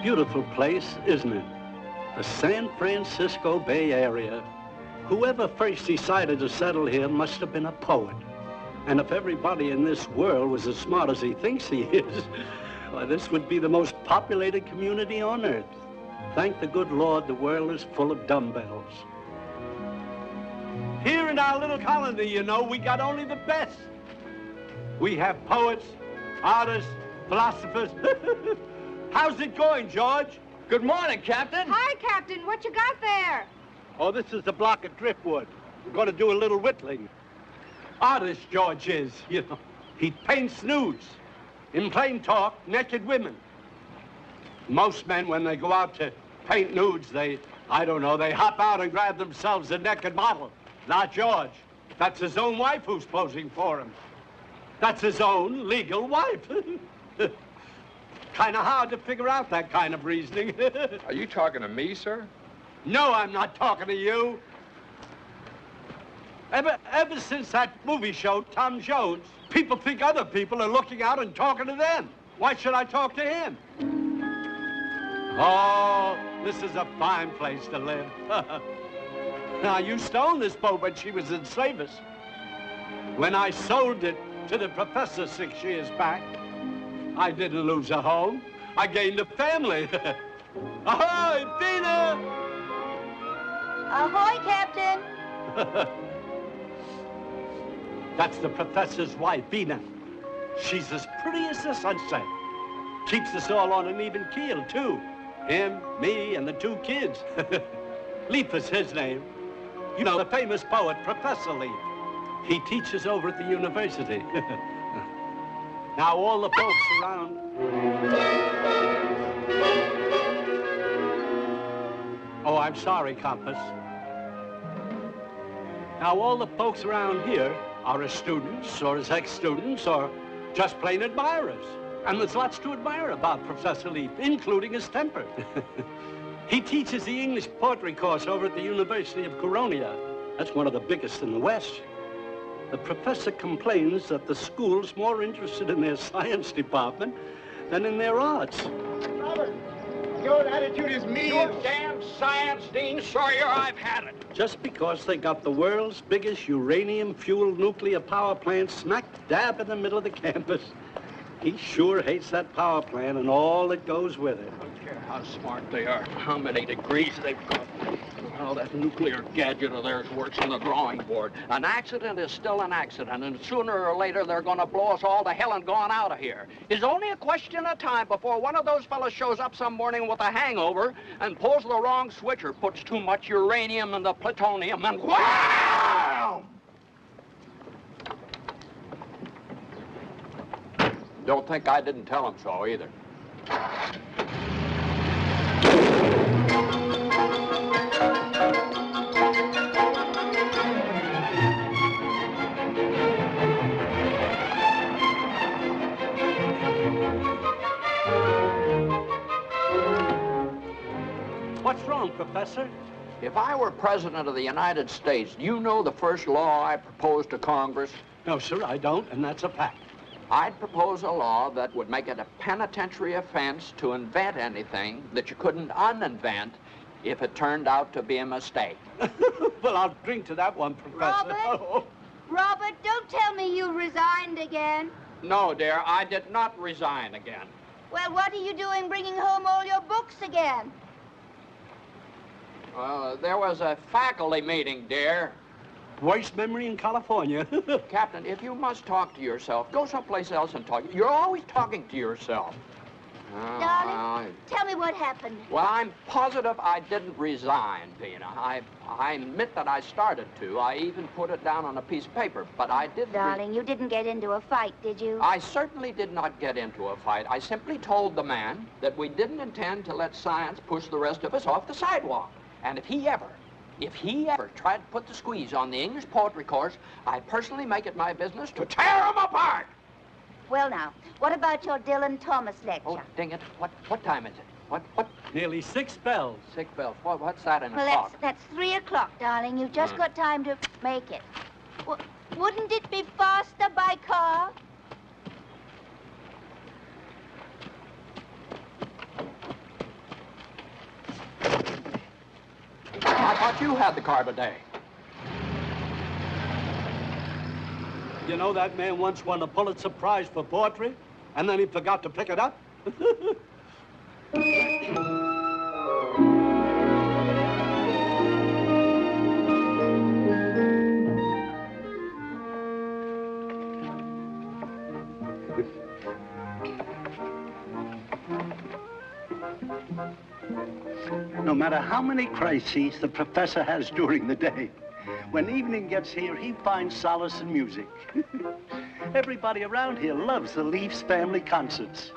Beautiful place, isn't it? The San Francisco Bay Area. Whoever first decided to settle here must have been a poet. And if everybody in this world was as smart as he thinks he is, why, this would be the most populated community on earth. Thank the good Lord, the world is full of dumbbells. Here in our little colony, you know, we got only the best. We have poets, artists, philosophers. How's it going, George? Good morning, Captain. Hi, Captain. What you got there? Oh, this is a block of driftwood. We're going to do a little whittling. Artist, George is, you know. He paints nudes. In plain talk, naked women. Most men, when they go out to paint nudes, they hop out and grab themselves a naked model. Not George. That's his own wife who's posing for him. That's his own legal wife. Kind of hard to figure out that kind of reasoning. Are you talking to me, sir? No, I'm not talking to you. Ever since that movie show, Tom Jones, people think other people are looking out and talking to them. Why should I talk to him? Oh, this is a fine place to live. Now, I used to own this boat when she was in service. When I sold it to the professor 6 years back, I didn't lose a home. I gained a family. Ahoy, Dina! Ahoy, Captain. That's the professor's wife, Bina. She's as pretty as the sunset. Keeps us all on an even keel, too. Him, me, and the 2 kids. Leaf is his name. You know, the famous poet, Professor Leaf. He teaches over at the university. Now, all the folks around... Oh, I'm sorry, Compass. Now, all the folks around here are as students, or as ex-students, or just plain admirers. And there's lots to admire about Professor Leaf, including his temper. He teaches the English poetry course over at the University of Coronia. That's one of the biggest in the West. The professor complains that the school's more interested in their science department than in their arts. Robert, your attitude is mean. You damn science dean, Sawyer, I've had it. Just because they got the world's biggest uranium-fueled nuclear power plant smack dab in the middle of the campus. He sure hates that power plant and all that goes with it. I don't care how smart they are, how many degrees they've got. Well, that nuclear gadget of theirs works on the drawing board. An accident is still an accident, and sooner or later they're going to blow us all to hell and gone out of here. It's only a question of time before one of those fellas shows up some morning with a hangover and pulls the wrong switch or puts too much uranium in the plutonium and wow! Don't think I didn't tell him so either. What's wrong, Professor? If I were President of the United States, do you know the first law I proposed to Congress? No, sir, I don't, and that's a fact. I'd propose a law that would make it a penitentiary offense to invent anything that you couldn't uninvent if it turned out to be a mistake. Well, I'll drink to that one, Professor. Robert? Robert, don't tell me you resigned again. No, dear, I did not resign again. Well, what are you doing bringing home all your books again? There was a faculty meeting, dear. Worst memory in California. Captain, if you must talk to yourself, go someplace else and talk. You're always talking to yourself. Darling, tell me what happened. Well, I'm positive I didn't resign, Pina. I admit that I started to. I even put it down on a piece of paper, but I didn't... Darling, you didn't get into a fight, did you? I certainly did not get into a fight. I simply told the man that we didn't intend to let science push the rest of us off the sidewalk. And if he ever tried to put the squeeze on the English poetry course, I personally make it my business to tear him apart. Well, now, what about your Dylan Thomas lecture? Oh, dang it. What time is it? What? Nearly 6 bells. 6 bells. What's that in a Well, clock? that's 3 o'clock, darling. You've just got time to make it. Wouldn't it be faster by car? thought you had the car today. You know, that man once won a Pulitzer Prize for poetry, and then he forgot to pick it up. No matter how many crises the professor has during the day, when evening gets here, he finds solace in music. Everybody around here loves the Leafs family concerts.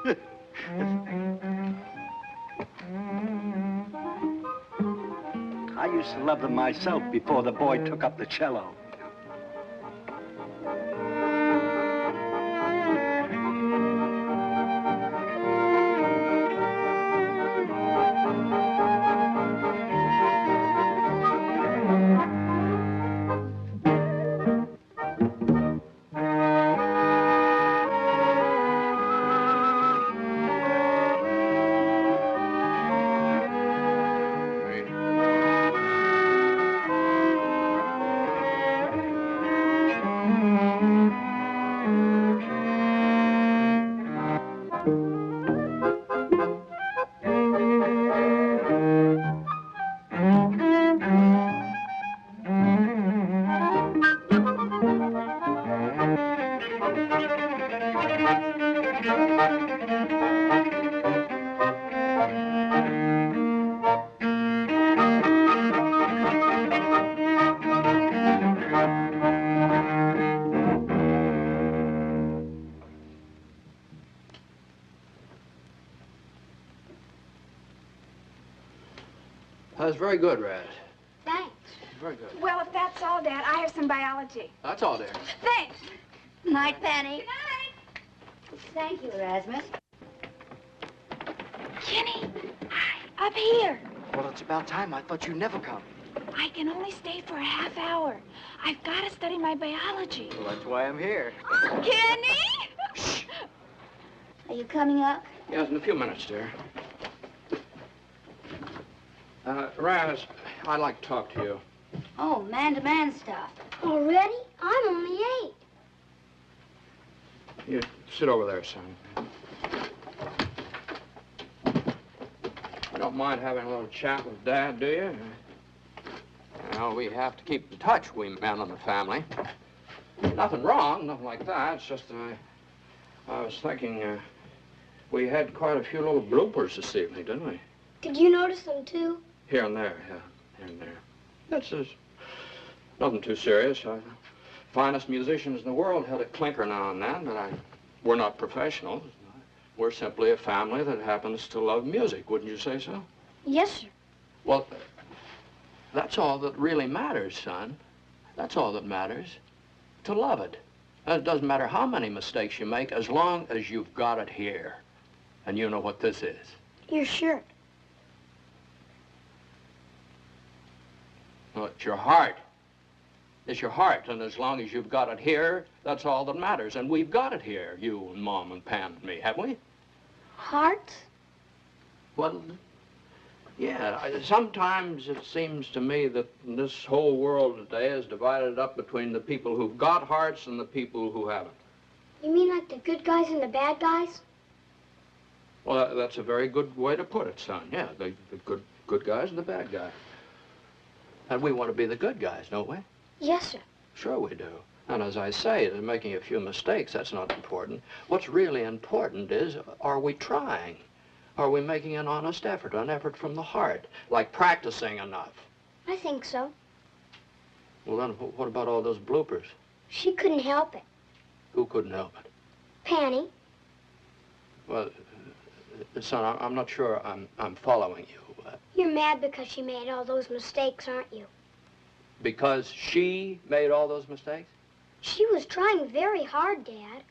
I used to love them myself before the boy took up the cello. That's very good, Raz. Thanks. Very good. Well, if that's all, Dad, I have some biology. That's all there. Thanks. Night, Penny. Good night. Thank you, Erasmus. Jenny, hi, up here. Well, it's about time. I thought you'd never come. I can only stay for a half hour. I've got to study my biology. Well, that's why I'm here. Kenny! Are you coming up? Yes, in a few minutes, dear. Raz, I'd like to talk to you. Oh, man-to-man stuff. Already? I'm only 8. You sit over there, son. You don't mind having a little chat with Dad, do you? Well, we have to keep in touch, we men in the family. Nothing wrong, nothing like that. It's just I was thinking we had quite a few little bloopers this evening, didn't we? Did you notice them, too? Here and there, yeah, here and there. That's just nothing too serious. The finest musicians in the world had a clinker now and then, but we're not professionals. We're simply a family that happens to love music, wouldn't you say so? Yes, sir. Well, that's all that really matters, son. That's all that matters, to love it. And it doesn't matter how many mistakes you make, as long as you've got it here. And you know what this is. Your shirt. Well, it's your heart. It's your heart, and as long as you've got it here, that's all that matters. And we've got it here, you and Mom and Pam and me, haven't we? Heart? Well, yeah, sometimes it seems to me that this whole world today is divided up between the people who've got hearts and the people who haven't. You mean like the good guys and the bad guys? Well, that's a very good way to put it, son. Yeah, the good guys and the bad guys. And we want to be the good guys, don't we? Yes, sir. Sure we do. And as I say, making a few mistakes, that's not important. What's really important is, are we trying? Are we making an honest effort, an effort from the heart, like practicing enough? I think so. Well, then, what about all those bloopers? She couldn't help it. Who couldn't help it? Penny. Well, son, I'm not sure I'm following you. You're mad because she made all those mistakes, aren't you? Because she made all those mistakes? She was trying very hard, Dad.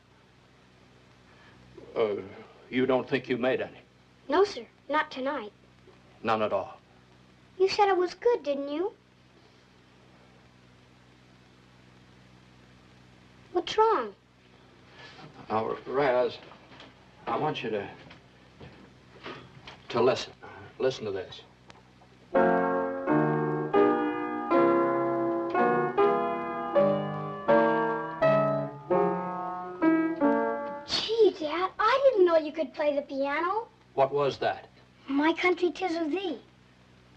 You don't think you made any? No, sir. Not tonight. None at all. You said it was good, didn't you? What's wrong? Now, Raz, I want you to listen. Listen to this. you could play the piano? What was that? My Country 'Tis of Thee.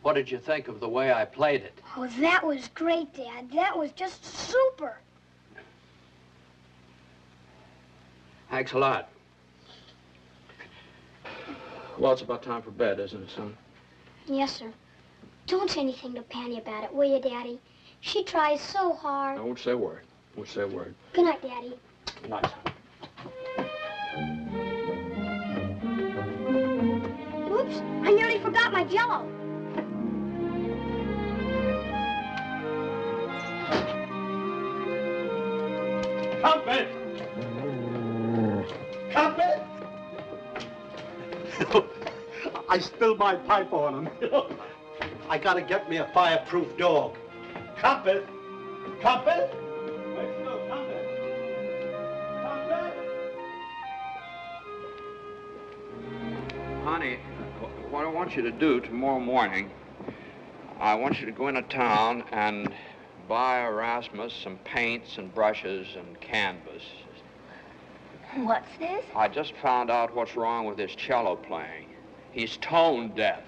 What did you think of the way I played it? Oh, that was great, Dad. That was just super. Thanks a lot. Well, it's about time for bed, isn't it, son? Yes, sir. Don't say anything to Penny about it, will you, Daddy? She tries so hard. I won't say a word. Won't say a word. Good night, Daddy. Good night, son. Oops, I nearly forgot my Jell-O. Compet! Compet! I spilled my pipe on him. I gotta get me a fireproof dog. Compet! Compet! Where's the Compet? Compet! Honey, what I want you to do tomorrow morning, I want you to go into town and buy Erasmus some paints and brushes and canvas. What's this? I just found out what's wrong with his cello playing. He's tone deaf.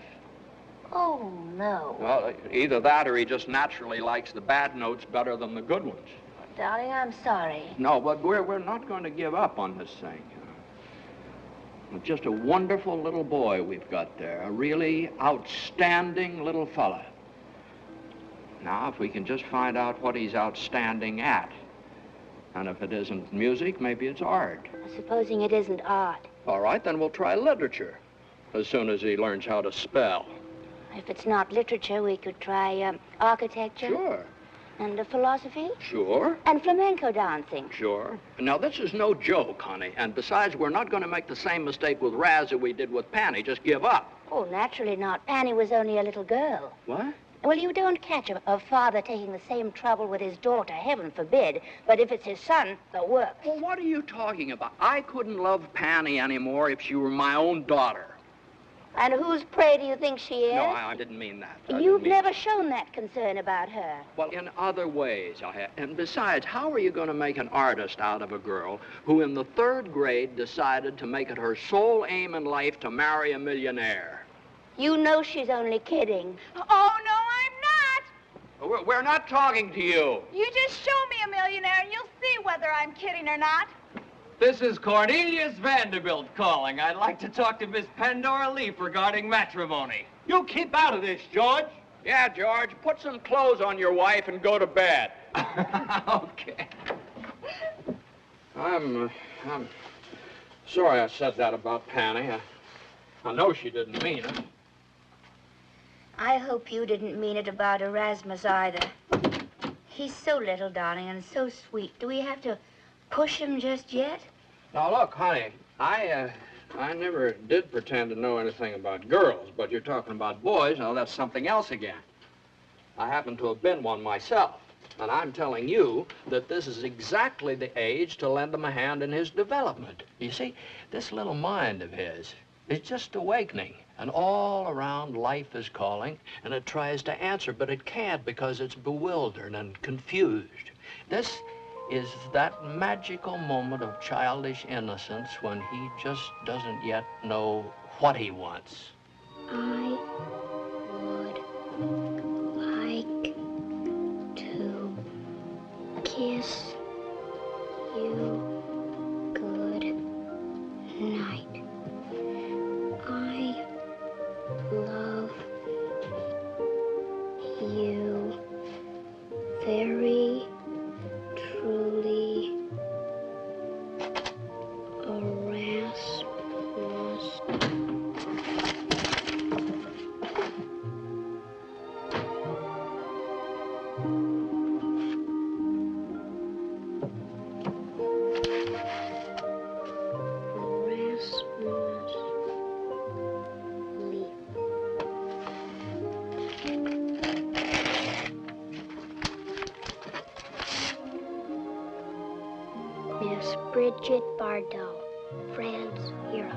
Oh, no. Well, either that or he just naturally likes the bad notes better than the good ones. Darling, I'm sorry. No, but we're not going to give up on this thing. Just a wonderful little boy we've got there, a really outstanding little fella. Now, if we can just find out what he's outstanding at, and if it isn't music, maybe it's art. Supposing it isn't art. All right, then we'll try literature, as soon as he learns how to spell. If it's not literature, we could try architecture. Sure. And philosophy. Sure. And flamenco dancing. Sure. Now, this is no joke, honey. And besides, we're not going to make the same mistake with Raz that we did with Panny. Just give up. Oh, naturally not. Annie was only a little girl. What? Well, you don't catch a father taking the same trouble with his daughter, heaven forbid. But if it's his son, the work. Well, what are you talking about? I couldn't love Panny anymore if she were my own daughter. And whose prey do you think she is? No, I didn't mean that. You've never shown that concern about her. Well, in other ways I have. And besides, how are you going to make an artist out of a girl who in the 3rd grade decided to make it her sole aim in life to marry a millionaire? You know she's only kidding. Oh, no, I'm not. We're not talking to you. You just show me a millionaire and you'll see whether I'm kidding or not. This is Cornelius Vanderbilt calling. I'd like to talk to Miss Pandora Leaf regarding matrimony. You keep out of this, George. Yeah, George, put some clothes on your wife and go to bed. Okay. I'm sorry I said that about Panny. I know she didn't mean it. I hope you didn't mean it about Erasmus either. He's so little, darling, and so sweet. Do we have to push him just yet? Now, look, honey, I never did pretend to know anything about girls, but you're talking about boys. Now, that's something else again. I happen to have been one myself, and I'm telling you that this is exactly the age to lend him a hand in his development. You see, this little mind of his is just awakening, and all around life is calling, and it tries to answer, but it can't because it's bewildered and confused. This is that magical moment of childish innocence when he just doesn't yet know what he wants. I would like to kiss you good night. I love you very truly, Erasmus. Miss Brigitte Bardot, France, Europe.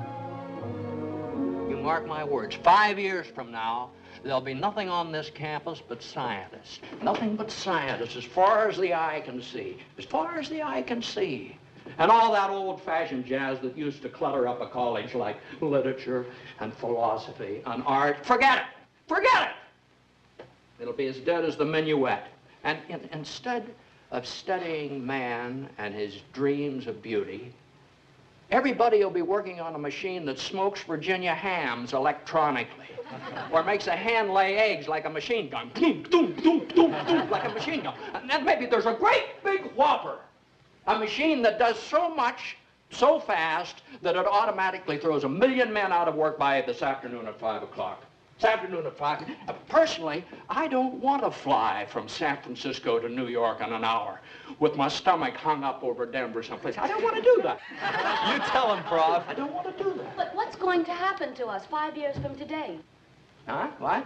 You mark my words, 5 years from now, there'll be nothing on this campus but scientists. Nothing but scientists as far as the eye can see. As far as the eye can see. And all that old-fashioned jazz that used to clutter up a college like literature and philosophy and art. Forget it! Forget it! It'll be as dead as the minuet. And instead of studying man and his dreams of beauty, everybody will be working on a machine that smokes Virginia hams electronically, or makes a hen lay eggs like a machine gun, boom, boom, boom, boom, boom, like a machine gun. And then maybe there's a great big whopper, a machine that does so much, so fast, that it automatically throws 1 million men out of work by this afternoon at 5 o'clock. This afternoon at 5. Personally, I don't want to fly from San Francisco to New York in an hour with my stomach hung up over Denver someplace. I don't want to do that. You tell him, Prof. I don't want to do that. But what's going to happen to us 5 years from today? Huh? What?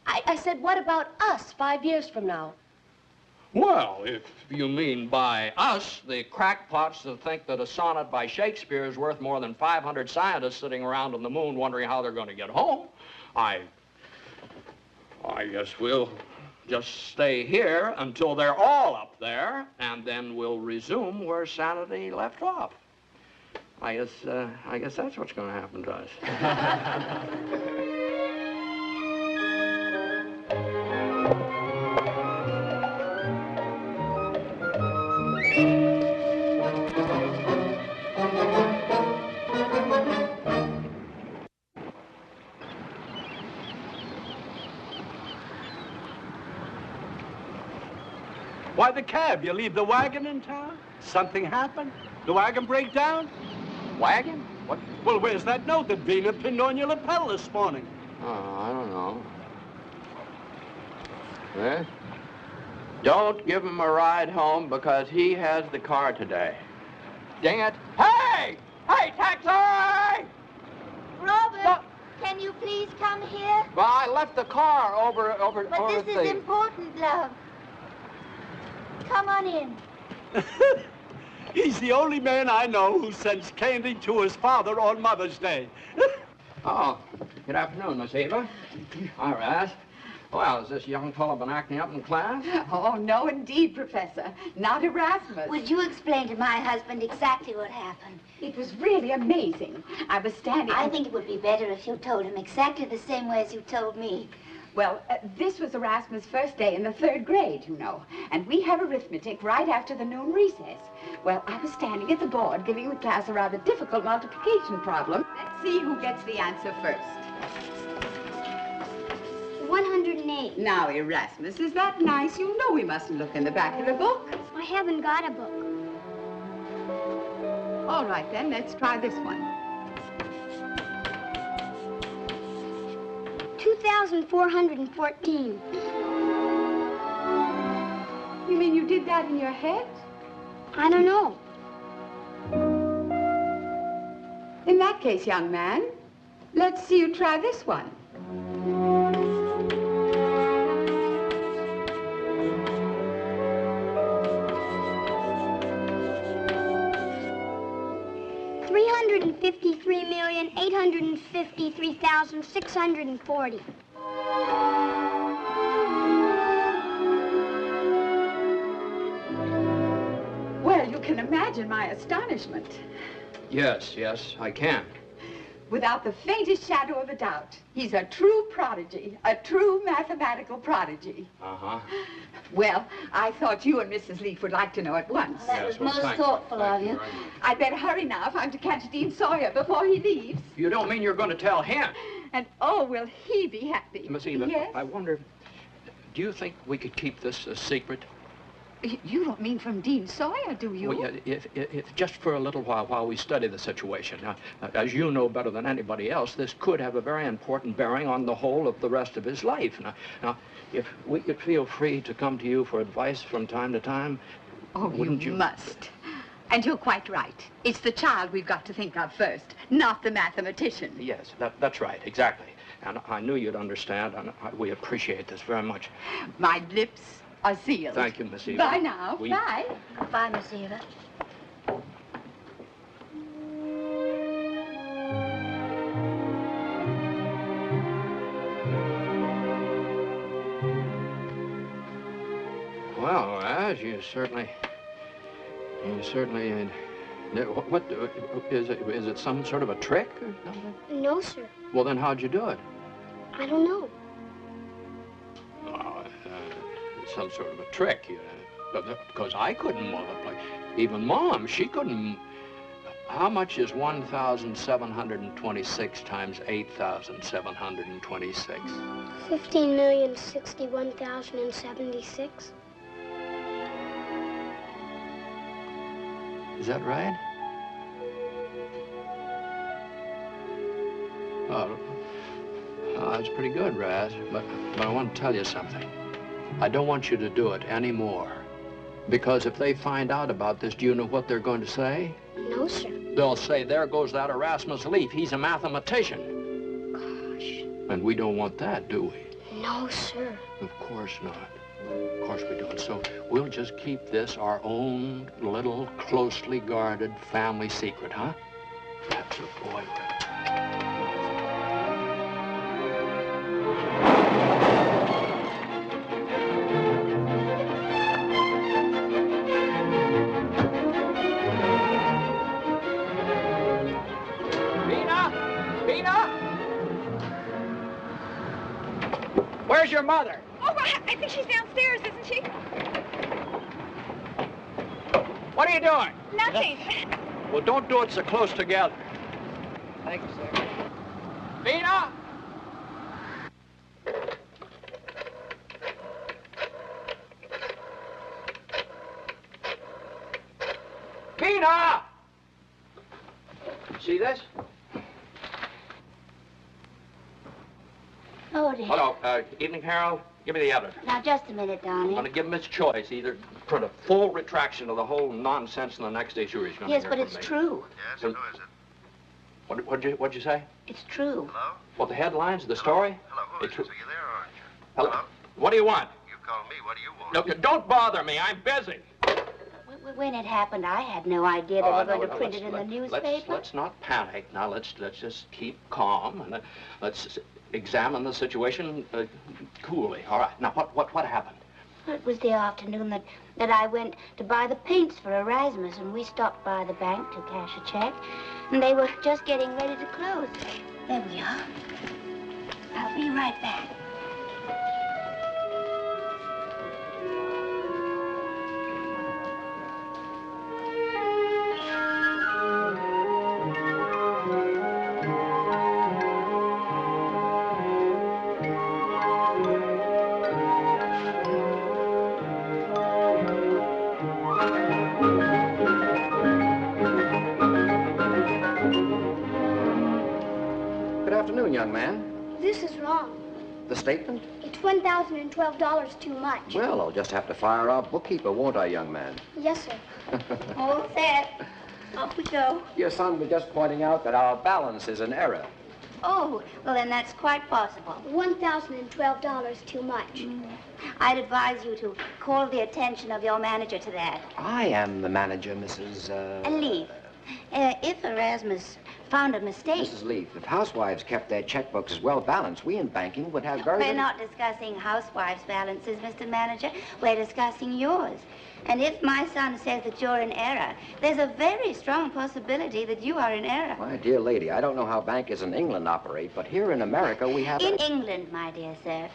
I said, what about us 5 years from now? Well, if you mean by us, the crackpots that think that a sonnet by Shakespeare is worth more than 500 scientists sitting around on the moon wondering how they're going to get home, I guess we'll just stay here until they're all up there, and then we'll resume where sanity left off. I guess that's what's going to happen to us. Why the cab? You leave the wagon in town? Something happened? The wagon break down? Wagon? What? Well, where's that note that Vina pinned on your lapel this morning? Oh, I don't know. Eh? Don't give him a ride home because he has the car today. Dang it. Hey! Hey, taxi! Robert, can you please come here? Well, I left the car over But this is important, love. Come on in. He's the only man I know who sends candy to his father on Mother's Day. Oh, good afternoon, Miss Eva. All right. Well, has this young fellow been acting up in class? Oh, no, indeed, Professor. Not Erasmus. Would you explain to my husband exactly what happened? It was really amazing. I was standing... I think it would be better if you told him exactly the same way as you told me. Well, this was Erasmus' first day in the 3rd grade, you know. And we have arithmetic right after the noon recess. Well, I was standing at the board giving the class a rather difficult multiplication problem. Let's see who gets the answer first. 108. Now, Erasmus, is that nice? You know we mustn't look in the back of the book. I haven't got a book. All right, then, let's try this one. 2,414. You mean you did that in your head? I don't know. In that case, young man, let's see you try this one. $353,853,640. Well, you can imagine my astonishment. Yes, I can. Without the faintest shadow of a doubt, he's a true prodigy, a true mathematical prodigy. Uh-huh. Well, I thought you and Mrs. Leaf would like to know at once. That was most thoughtful of you. I'd better hurry now if I'm to catch Dean Sawyer before he leaves. You don't mean you're going to tell him? And, oh, will he be happy? Miss Eva, yes? I wonder, do you think we could keep this a secret? You don't mean from Dean Sawyer, do you? Well, yeah, if just for a little while we study the situation. Now, as you know better than anybody else, this could have a very important bearing on the whole of the rest of his life. Now, if we could feel free to come to you for advice from time to time, oh, wouldn't you? Must. And you're quite right. It's the child we've got to think of first, not the mathematician. Yes, that's right, exactly. And I knew you'd understand, and we appreciate this very much. My lips are sealed. Thank you, Miss Eva. Bye now. Bye. Bye, Miss Eva. Well, Raz, you certainly What is it? Is it some sort of a trick or something? No, sir. Well, then how'd you do it? I don't know. Some sort of a trick, because I couldn't multiply. Even Mom, she couldn't. How much is 1,726 times 8,726? 15,061,076. Is that right? Oh, that's pretty good, Raz. But I want to tell you something. I don't want you to do it anymore. Because if they find out about this, do you know what they're going to say? No, sir. They'll say, there goes that Erasmus Leaf. He's a mathematician. Gosh. And we don't want that, do we? No, sir. Of course not. Of course we don't. So we'll just keep this our own little, closely guarded family secret, huh? That's a boy. Where's your mother? Oh, I think she's downstairs, isn't she? What are you doing? Nothing. Well, don't do it so close together. Thank you, sir. Vina? Vina! See this? Oh, dear. Hello. Evening, Harold. Give me the editor. Now, just a minute, I'm darling. going to give him his choice. Either print a full retraction of the whole nonsense in the next issue he's going to Yes, hear but from it's me. true. Yes, and who is it? What'd you say? It's true. Hello? What, the headlines, the story? Hello, who is It's this? Are you there or aren't you? Hello? Hello? What do you want? You call me. What do you want? No, don't bother me. I'm busy. When it happened, I had no idea they were going to print it in the Let's newspaper. not panic. Now, let's just keep calm and let's examine the situation coolly. All right. Now, what happened? It was the afternoon that I went to buy the paints for Erasmus, and we stopped by the bank to cash a check, and they were just getting ready to close. There we are. I'll be right back. Good afternoon, young man. This is wrong. The statement? It's $1,012 too much. Well, I'll just have to fire our bookkeeper, won't I, young man? Yes, sir. All set. Off we go. Your son was just pointing out that our balance is in error. Oh, well, then that's quite possible. $1,012 too much. I'd advise you to call the attention of your manager to that. I am the manager, Mrs. Leaf. If Erasmus found a mistake... Mrs. Leaf, if housewives kept their checkbooks as well balanced, we in banking would have very... We're not discussing housewives' balances, Mr. Manager. We're discussing yours. And if my son says that you're in error, there's a very strong possibility that you are in error. My dear lady, I don't know how bankers in England operate, but here in America we have... In England, my dear sir,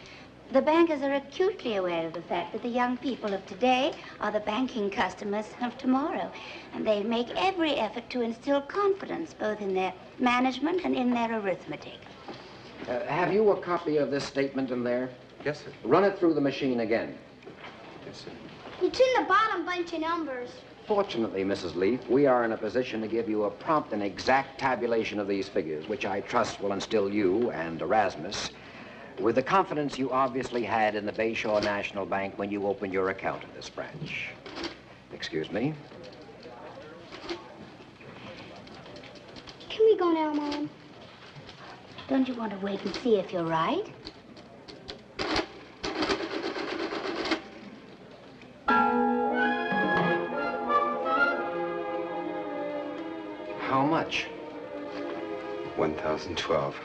the bankers are acutely aware of the fact that the young people of today are the banking customers of tomorrow. And they make every effort to instill confidence both in their management and in their arithmetic. Have you a copy of this statement in there? Yes, sir. Run it through the machine again. Yes, sir. It's in the bottom bunch of numbers. Fortunately, Mrs. Leaf, we are in a position to give you a prompt and exact tabulation of these figures, which I trust will instill you and Erasmus with the confidence you obviously had in the Bayshore National Bank when you opened your account at this branch. Excuse me. Can we go now, Mom? Don't you want to wait and see if you're right? How much? 1,012.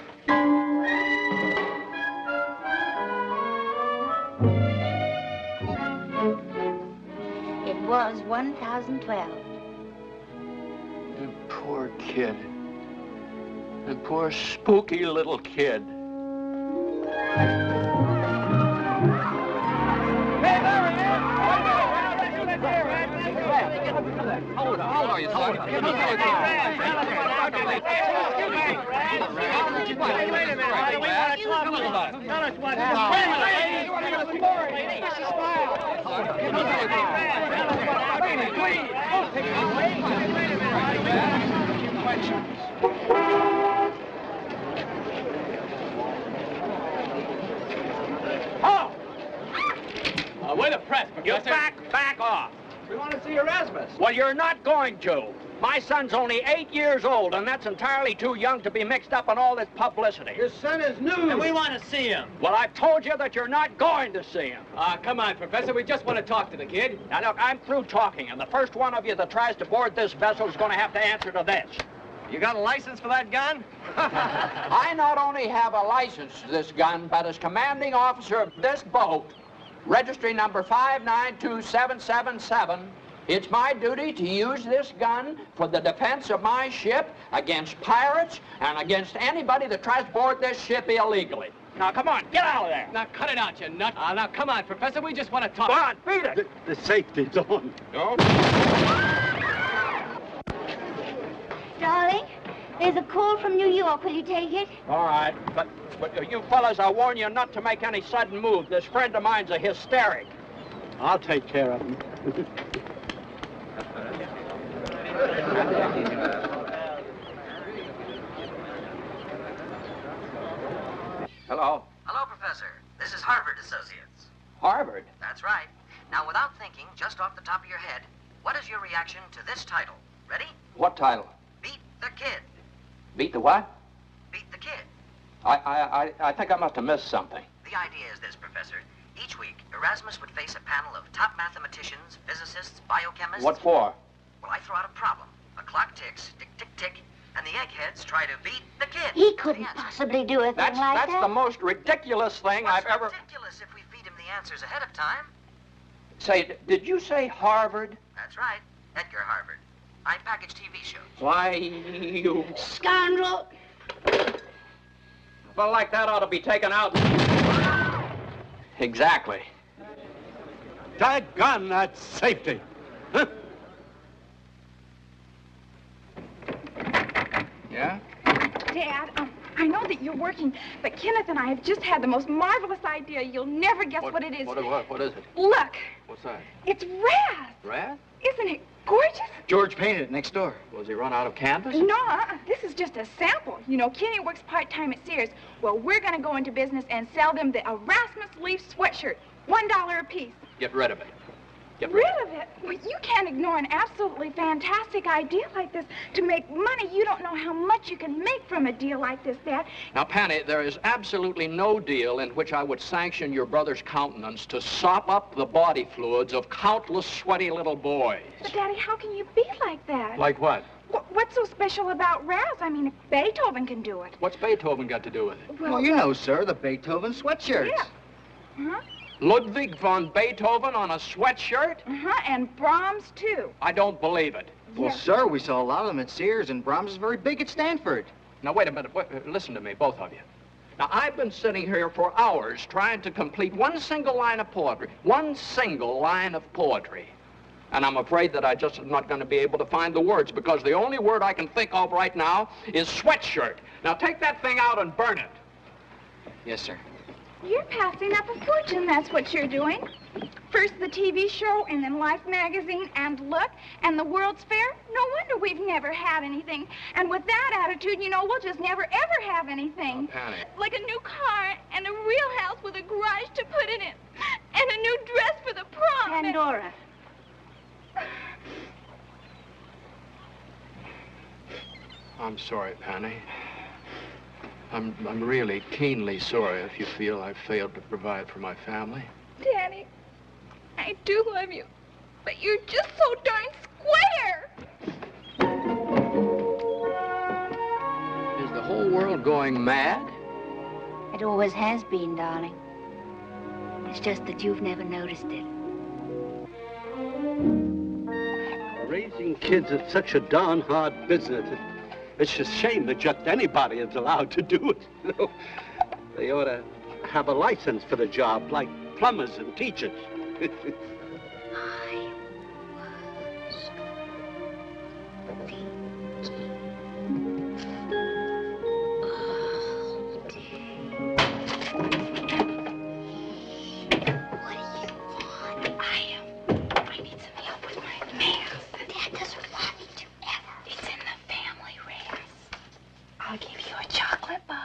It was 1,012. poor kid. The poor spooky little kid. Hold on, you son. Wait a minute. We want to talk about it. Tell us what We're the press, Professor. You back off. We want to see Erasmus. Well, you're not going to. My son's only 8 years old, and that's entirely too young to be mixed up in all this publicity. Your son is new. And we want to see him. Well, I've told you that you're not going to see him. Come on, Professor. We just want to talk to the kid. Now, look, I'm through talking, and the first one of you that tries to board this vessel is going to have to answer to this. You got a license for that gun? I not only have a license to this gun, but as commanding officer of this boat, registry number 592777, it's my duty to use this gun for the defense of my ship against pirates and against anybody that tries to board this ship illegally. Now, come on, get out of there. Now, cut it out, you nut. Now, come on, Professor. We just want to talk. Go on, beat it. The safety's on. No? Darling, there's a call from New York. Will you take it? All right, but you fellas, I warn you not to make any sudden move. This friend of mine's a hysteric. I'll take care of him. Hello? Hello, Professor. This is Harvard Associates. Harvard? That's right. Now, without thinking, just off the top of your head, what is your reaction to this title? Ready? What title? Beat the Kid. Beat the what? Beat the Kid. I think I must have missed something. The idea is this, Professor. Each week, Erasmus would face a panel of top mathematicians, physicists, biochemists. What for? Well, I throw out a problem. The clock ticks, tick, tick, tick, and the eggheads try to beat the kid. He couldn't possibly do a thing like that. That's the most ridiculous thing I've ever... ridiculous if we feed him the answers ahead of time. Say, did you say Harvard? That's right. Edgar Harvard. I package TV shows. Why, you... Scoundrel! A fellow like that ought to be taken out. Exactly. Daggone that safety. Huh? Yeah? Dad, I know that you're working, but Kenneth and I have just had the most marvelous idea. You'll never guess what it is. What is it? Look. What's that? It's Raz. Raz? Isn't it gorgeous? George painted it next door. Was he run out of canvas? No, this is just a sample. You know, Kenny works part-time at Sears. Well, we're going to go into business and sell them the Erasmus Leaf sweatshirt. $1 a piece. Get rid of it. Get rid of it? Well, you can't ignore an absolutely fantastic idea like this. To make money, you don't know how much you can make from a deal like this, Dad. Now, Penny, there is absolutely no deal in which I would sanction your brother's countenance to sop up the body fluids of countless sweaty little boys. But, Daddy, how can you be like that? Like what? What's so special about Raz? I mean, if Beethoven can do it. What's Beethoven got to do with it? Well, you know, sir, the Beethoven sweatshirts. Yeah. Huh? Ludwig von Beethoven on a sweatshirt? And Brahms, too. I don't believe it. Well, sir, we saw a lot of them at Sears, and Brahms is very big at Stanford. Now, wait a minute. Listen to me, both of you. Now, I've been sitting here for hours trying to complete one single line of poetry. One single line of poetry. And I'm afraid that I just am not going to be able to find the words, because the only word I can think of right now is sweatshirt. Now, take that thing out and burn it. Yes, sir. You're passing up a fortune, that's what you're doing. First the TV show, and then Life magazine, and Look, and the World's Fair. No wonder we've never had anything. And with that attitude, you know, we'll just never, ever have anything. Oh, Penny. Like a new car, and a real house with a garage to put it in, and a new dress for the prom. Pandora. I'm sorry, Penny. I'm really keenly sorry if you feel I've failed to provide for my family. Daddy, I do love you, but you're just so darn square. Is the whole world going mad? It always has been, darling. It's just that you've never noticed it. Raising kids is such a darn hard business. It's a shame that just anybody is allowed to do it. You know? They ought to have a license for the job, like plumbers and teachers. I'll give you a chocolate bar.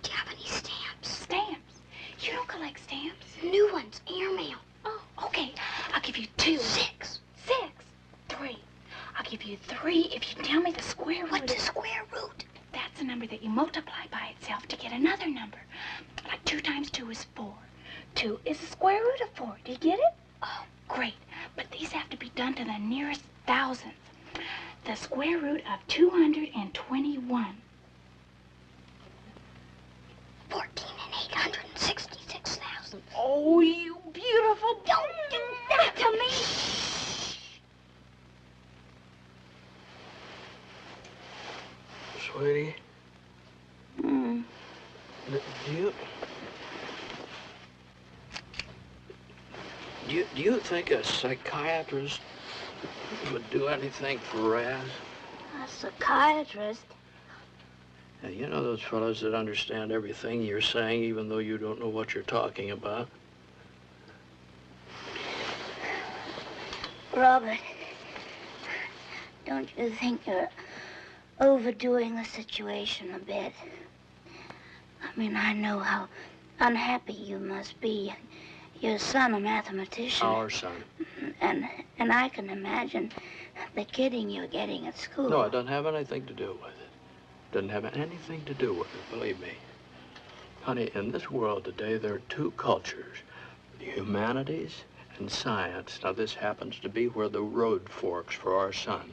Do you have any stamps? Stamps? You don't collect stamps? New ones, airmail. Oh, okay. I'll give you 2. 6. 6. 3. I'll give you 3 if you tell me the square root. What's the square root? That's a number that you multiply by itself to get another number. Like 2 times 2 is 4. 2 is the square root of 4. Do you get it? Oh, great. But these have to be done to the nearest thousandth. The square root of 221. 14,866,000. Oh, you beautiful. Don't do that to me. Sweetie. Do you think a psychiatrist would do anything for Raz? A psychiatrist? Now, you know those fellows that understand everything you're saying, even though you don't know what you're talking about? Robert, don't you think you're overdoing the situation a bit? I mean, I know how unhappy you must be. Your son, a mathematician. Our son. And I can imagine the kidding you're getting at school. No, it doesn't have anything to do with it. Doesn't have anything to do with it, believe me. Honey, in this world today, there are 2 cultures, the humanities and science. Now, this happens to be where the road forks for our son.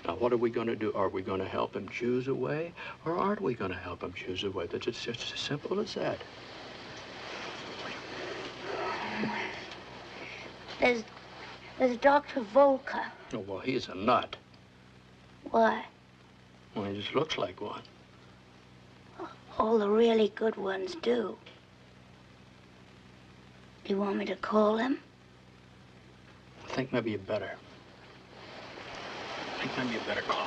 Now, what are we going to do? Are we going to help him choose a way, or aren't we going to help him choose a way? That's just as simple as that. There's Dr. Volker. Oh, well, he's a nut. Why? Well, he just looks like one. All the really good ones do. Do you want me to call him? I think maybe you better. Call.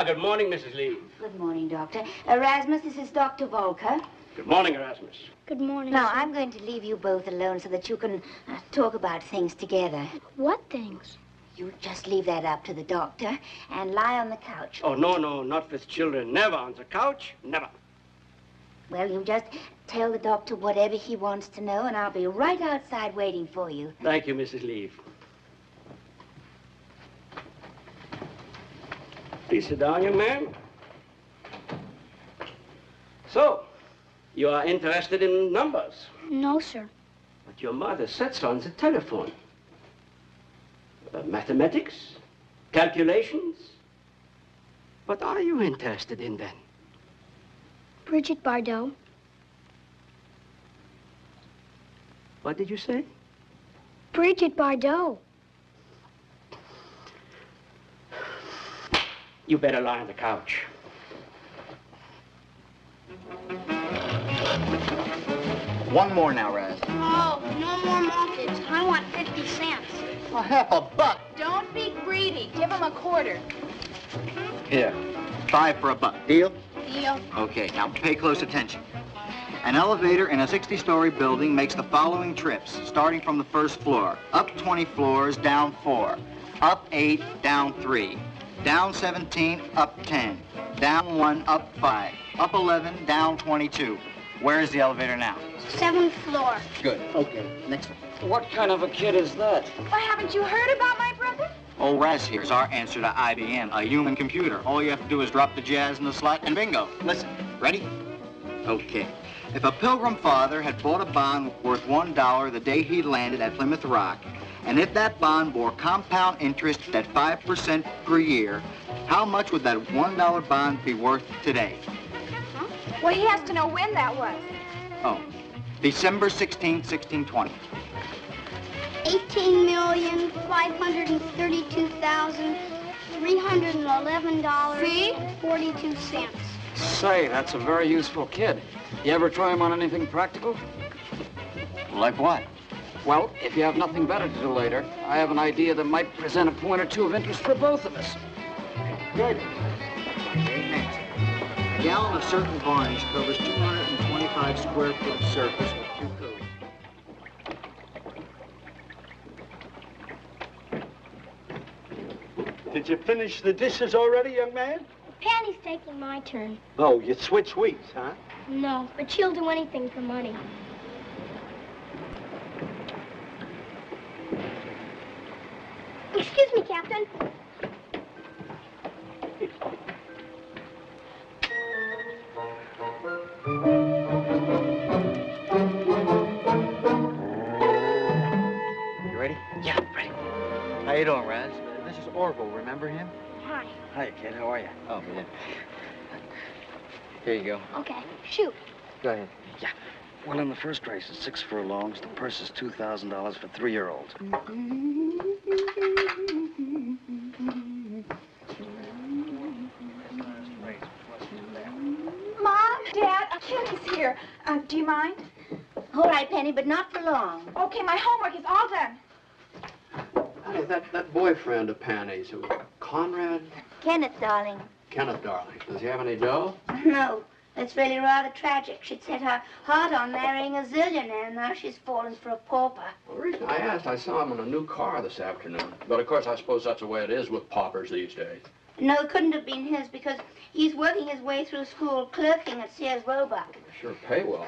Good morning, Mrs. Lee. Good morning, Doctor. Erasmus, this is Dr. Volker. Good morning, Erasmus. Good morning. Now, I'm going to leave you both alone so that you can talk about things together. What things? You just leave that up to the doctor and lie on the couch. Oh, no, not with children. Never on the couch. Never. Well, you just tell the doctor whatever he wants to know, and I'll be right outside waiting for you. Thank you, Mrs. Lee. Please sit down, young man. So, you are interested in numbers? No, sir. But your mother said so on the telephone. Mathematics? Calculations? What are you interested in, then? Brigitte Bardot. What did you say? Brigitte Bardot. You better lie on the couch. One more now, Raz. Oh, no more mortgage. I want 50 cents. A $1/2. Don't be greedy. Give him a quarter. Here, 5 for $1. Deal? Deal. Okay, now pay close attention. An elevator in a 60-story building makes the following trips, starting from the first floor. Up 20 floors, down 4. Up 8, down 3. Down 17, up 10. Down 1, up 5. Up 11, down 22. Where is the elevator now? 7th floor. Good. Okay, next one. What kind of a kid is that? Why, haven't you heard about my brother? Old Raz here is our answer to IBM, a human computer. All you have to do is drop the jazz in the slot and bingo. Listen, ready? Okay. If a Pilgrim father had bought a bond worth $1 the day he landed at Plymouth Rock, and if that bond bore compound interest at 5% per year, how much would that $1 bond be worth today? Well, he has to know when that was. Oh, December 16th, 1620. $18,532,311.42. Say, that's a very useful kid. You ever try him on anything practical? Like what? Well, if you have nothing better to do later, I have an idea that might present a point or two of interest for both of us. Good. Next. A gallon of certain varnish covers 225 square foot of surface with 2 coatings. Did you finish the dishes already, young man? Penny's taking my turn. Oh, you switch weeks, huh? No, but she'll do anything for money. Excuse me, Captain. You ready? Yeah, ready. How you doing, Raz? This is Orville. Remember him? Hi. Hi, kid. How are you? Oh, yeah. Here you go. Okay, shoot. Go ahead. Yeah. Well, in the first race, it's 6 furlongs. The purse is $2,000 for 3-year-olds. Mom, Dad, Penny's here. Do you mind? All right, Penny, but not for long. Okay, my homework is all done. Honey, that boyfriend of Penny's, who Conrad? Kenneth, darling. Kenneth, darling. Does he have any dough? No, it's really rather tragic. She'd set her heart on marrying a zillionaire, and now she's fallen for a pauper. Well, the reason I asked, I saw him in a new car this afternoon. But, of course, I suppose that's the way it is with paupers these days. No, it couldn't have been his because he's working his way through school clerking at Sears Roebuck. Sure pay well.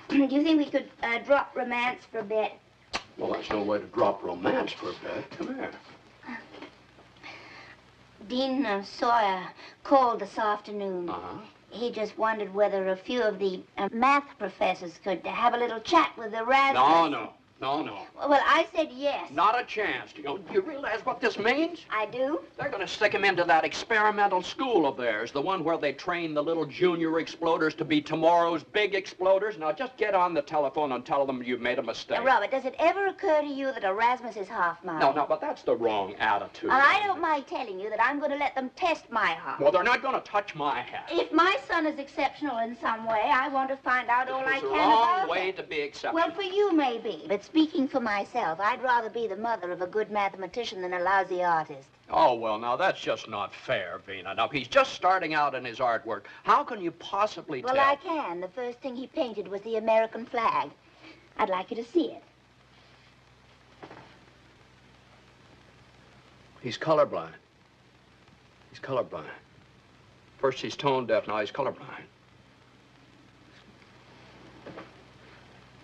Do you think we could drop romance for a bit? Well, that's no way to drop romance for a bit. Come here. Dean Sawyer called this afternoon. Uh-huh. He just wondered whether a few of the math professors could have a little chat with Erasmus. No. Well, I said yes. Not a chance. Do you realize what this means? I do. They're going to stick him into that experimental school of theirs, the one where they train the little junior exploders to be tomorrow's big exploders. Now, just get on the telephone and tell them you've made a mistake. Robert, does it ever occur to you that Erasmus is half mine? No, but that's the wrong attitude. And I don't mind telling you that I'm going to let them test my heart. Well, they're not going to touch my hat. If my son is exceptional in some way, I want to find out all I can about it. It's the wrong way to be exceptional. Well, for you, maybe. But speaking for myself, I'd rather be the mother of a good mathematician than a lousy artist. Oh, well, now, that's just not fair, Vina. Now, he's just starting out in his artwork. How can you possibly tell? Well, I can. The first thing he painted was the American flag. I'd like you to see it. He's colorblind. He's colorblind. First he's tone deaf, now he's colorblind.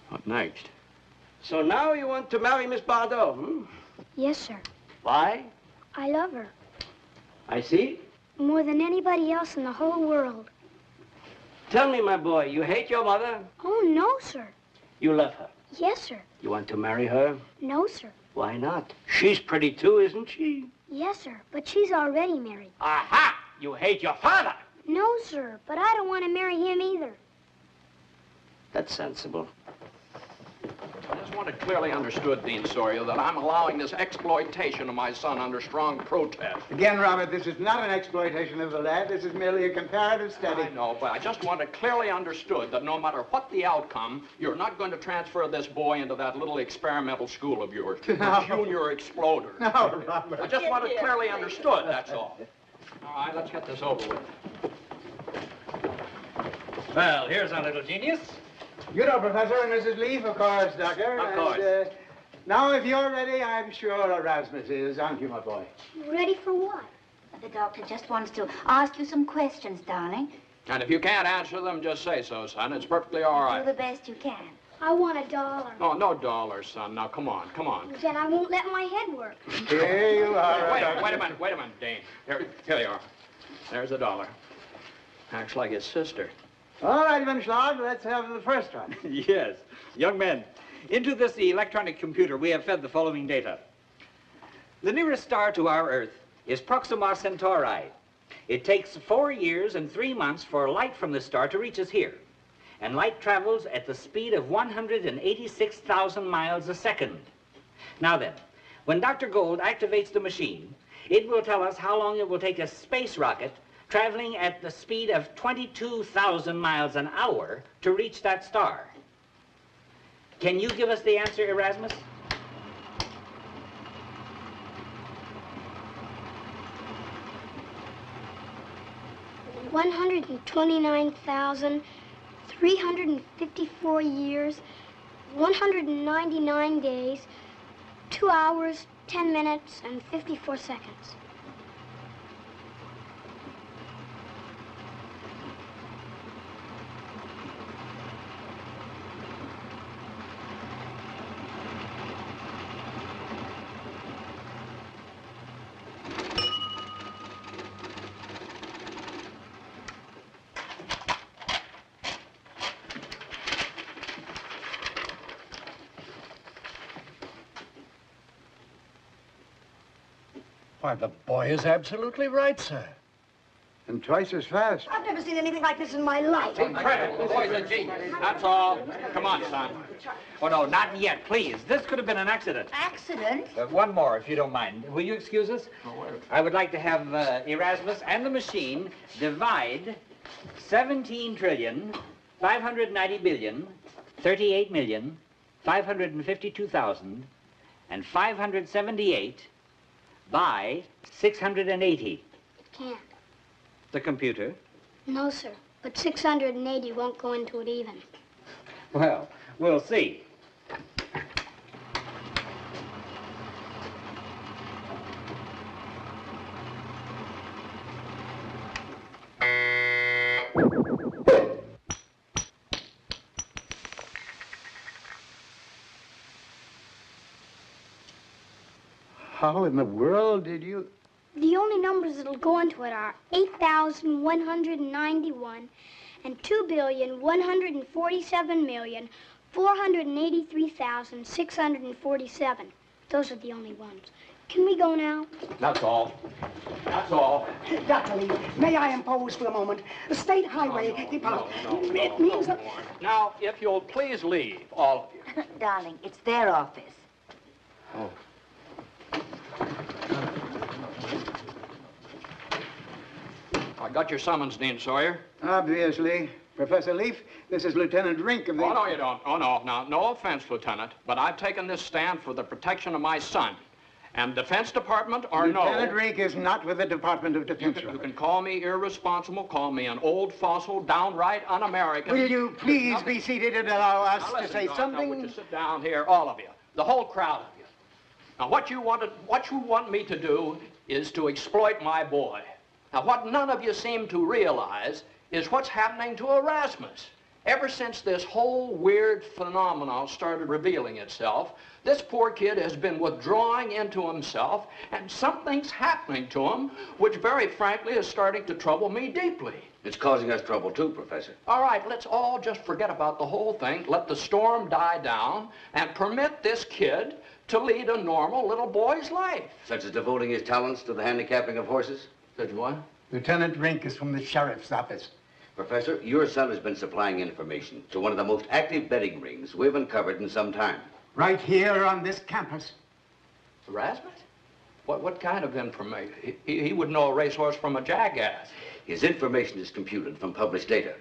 What next? So now you want to marry Miss Bardot, hmm? Yes, sir. Why? I love her. I see. More than anybody else in the whole world. Tell me, my boy, you hate your mother? Oh, no, sir. You love her. Yes, sir. You want to marry her? No, sir. Why not? She's pretty too, isn't she? Yes, sir, but she's already married. Aha! You hate your father. No, sir, but I don't want to marry him either. That's sensible. I just want it clearly understood, Dean Sawyer, that I'm allowing this exploitation of my son under strong protest. Again, Robert, this is not an exploitation of the lad. This is merely a comparative study. I know, but I just want it clearly understood that no matter what the outcome, you're not going to transfer this boy into that little experimental school of yours, the junior exploder. No, Robert. I just want it clearly understood, that's all. All right, let's get this over with. Well, here's our little genius. You know, Professor, and Mrs. Leaf, of course, Doctor. Of course. And, now, if you're ready, I'm sure Erasmus is, aren't you, my boy? Ready for what? The doctor just wants to ask you some questions, darling. And if you can't answer them, just say so, son. It's perfectly all right. Do the best you can. I want $1. Oh, no dollars, son. Now, come on. Then I won't let my head work. Here you are. Wait a minute, Dane. Here you are. There's $1. Acts like his sister. All right, Van Schlag, let's have the first one. Yes. Young men, into this electronic computer, we have fed the following data. The nearest star to our Earth is Proxima Centauri. It takes 4 years and 3 months for light from the star to reach us here. and light travels at the speed of 186,000 miles a second. Now then, when Dr. Gold activates the machine, it will tell us how long it will take a space rocket traveling at the speed of 22,000 miles an hour to reach that star. Can you give us the answer, Erasmus? $129,354 years, 199 days, 2 hours, 10 minutes, and 54 seconds. Why, the boy is absolutely right, sir. And twice as fast. I've never seen anything like this in my life. Incredible. The boy's a genius. That's all. Come on, son. Oh, no, not yet, please. This could have been an accident. Accident? One more, if you don't mind. Will you excuse us? I would like to have Erasmus and the machine divide 17,590,038,552,578 by 680. Can't. The computer? No, sir. But 680 won't go into it even. Well, we'll see. How in the world did you... The only numbers that'll go into it are 8,191 and 2,147,483,647. Those are the only ones. Can we go now? That's all. That's all. Dr. Lee, may I impose for a moment? The State Highway Department. It means that... Now, if you'll please leave, all of you. Darling, it's their office. Oh. I got your summons, Dean Sawyer. Obviously. Professor Leaf, this is Lieutenant Rink of the... Oh, no, you don't. Oh, no. Now, no offense, Lieutenant, but I've taken this stand for the protection of my son. And Defense Department or no... Lieutenant Rink is not with the Department of Defense. You can call me irresponsible, call me an old fossil, downright un-American. Will you please be seated and allow us to say something? Now, would you sit down here, all of you, the whole crowd of you. Now, what you want me to do is to exploit my boy. Now, what none of you seem to realize is what's happening to Erasmus. Ever since this whole weird phenomenon started revealing itself, this poor kid has been withdrawing into himself, and something's happening to him, which very frankly is starting to trouble me deeply. It's causing us trouble too, Professor. All right, let's all just forget about the whole thing, let the storm die down, and permit this kid to lead a normal little boy's life. Such as devoting his talents to the handicapping of horses? Such what? Lieutenant Rink is from the Sheriff's Office. Professor, your son has been supplying information to one of the most active betting rings we've uncovered in some time. Right here on this campus. Erasmus? What kind of information? He would know a racehorse from a jackass. His information is computed from published data,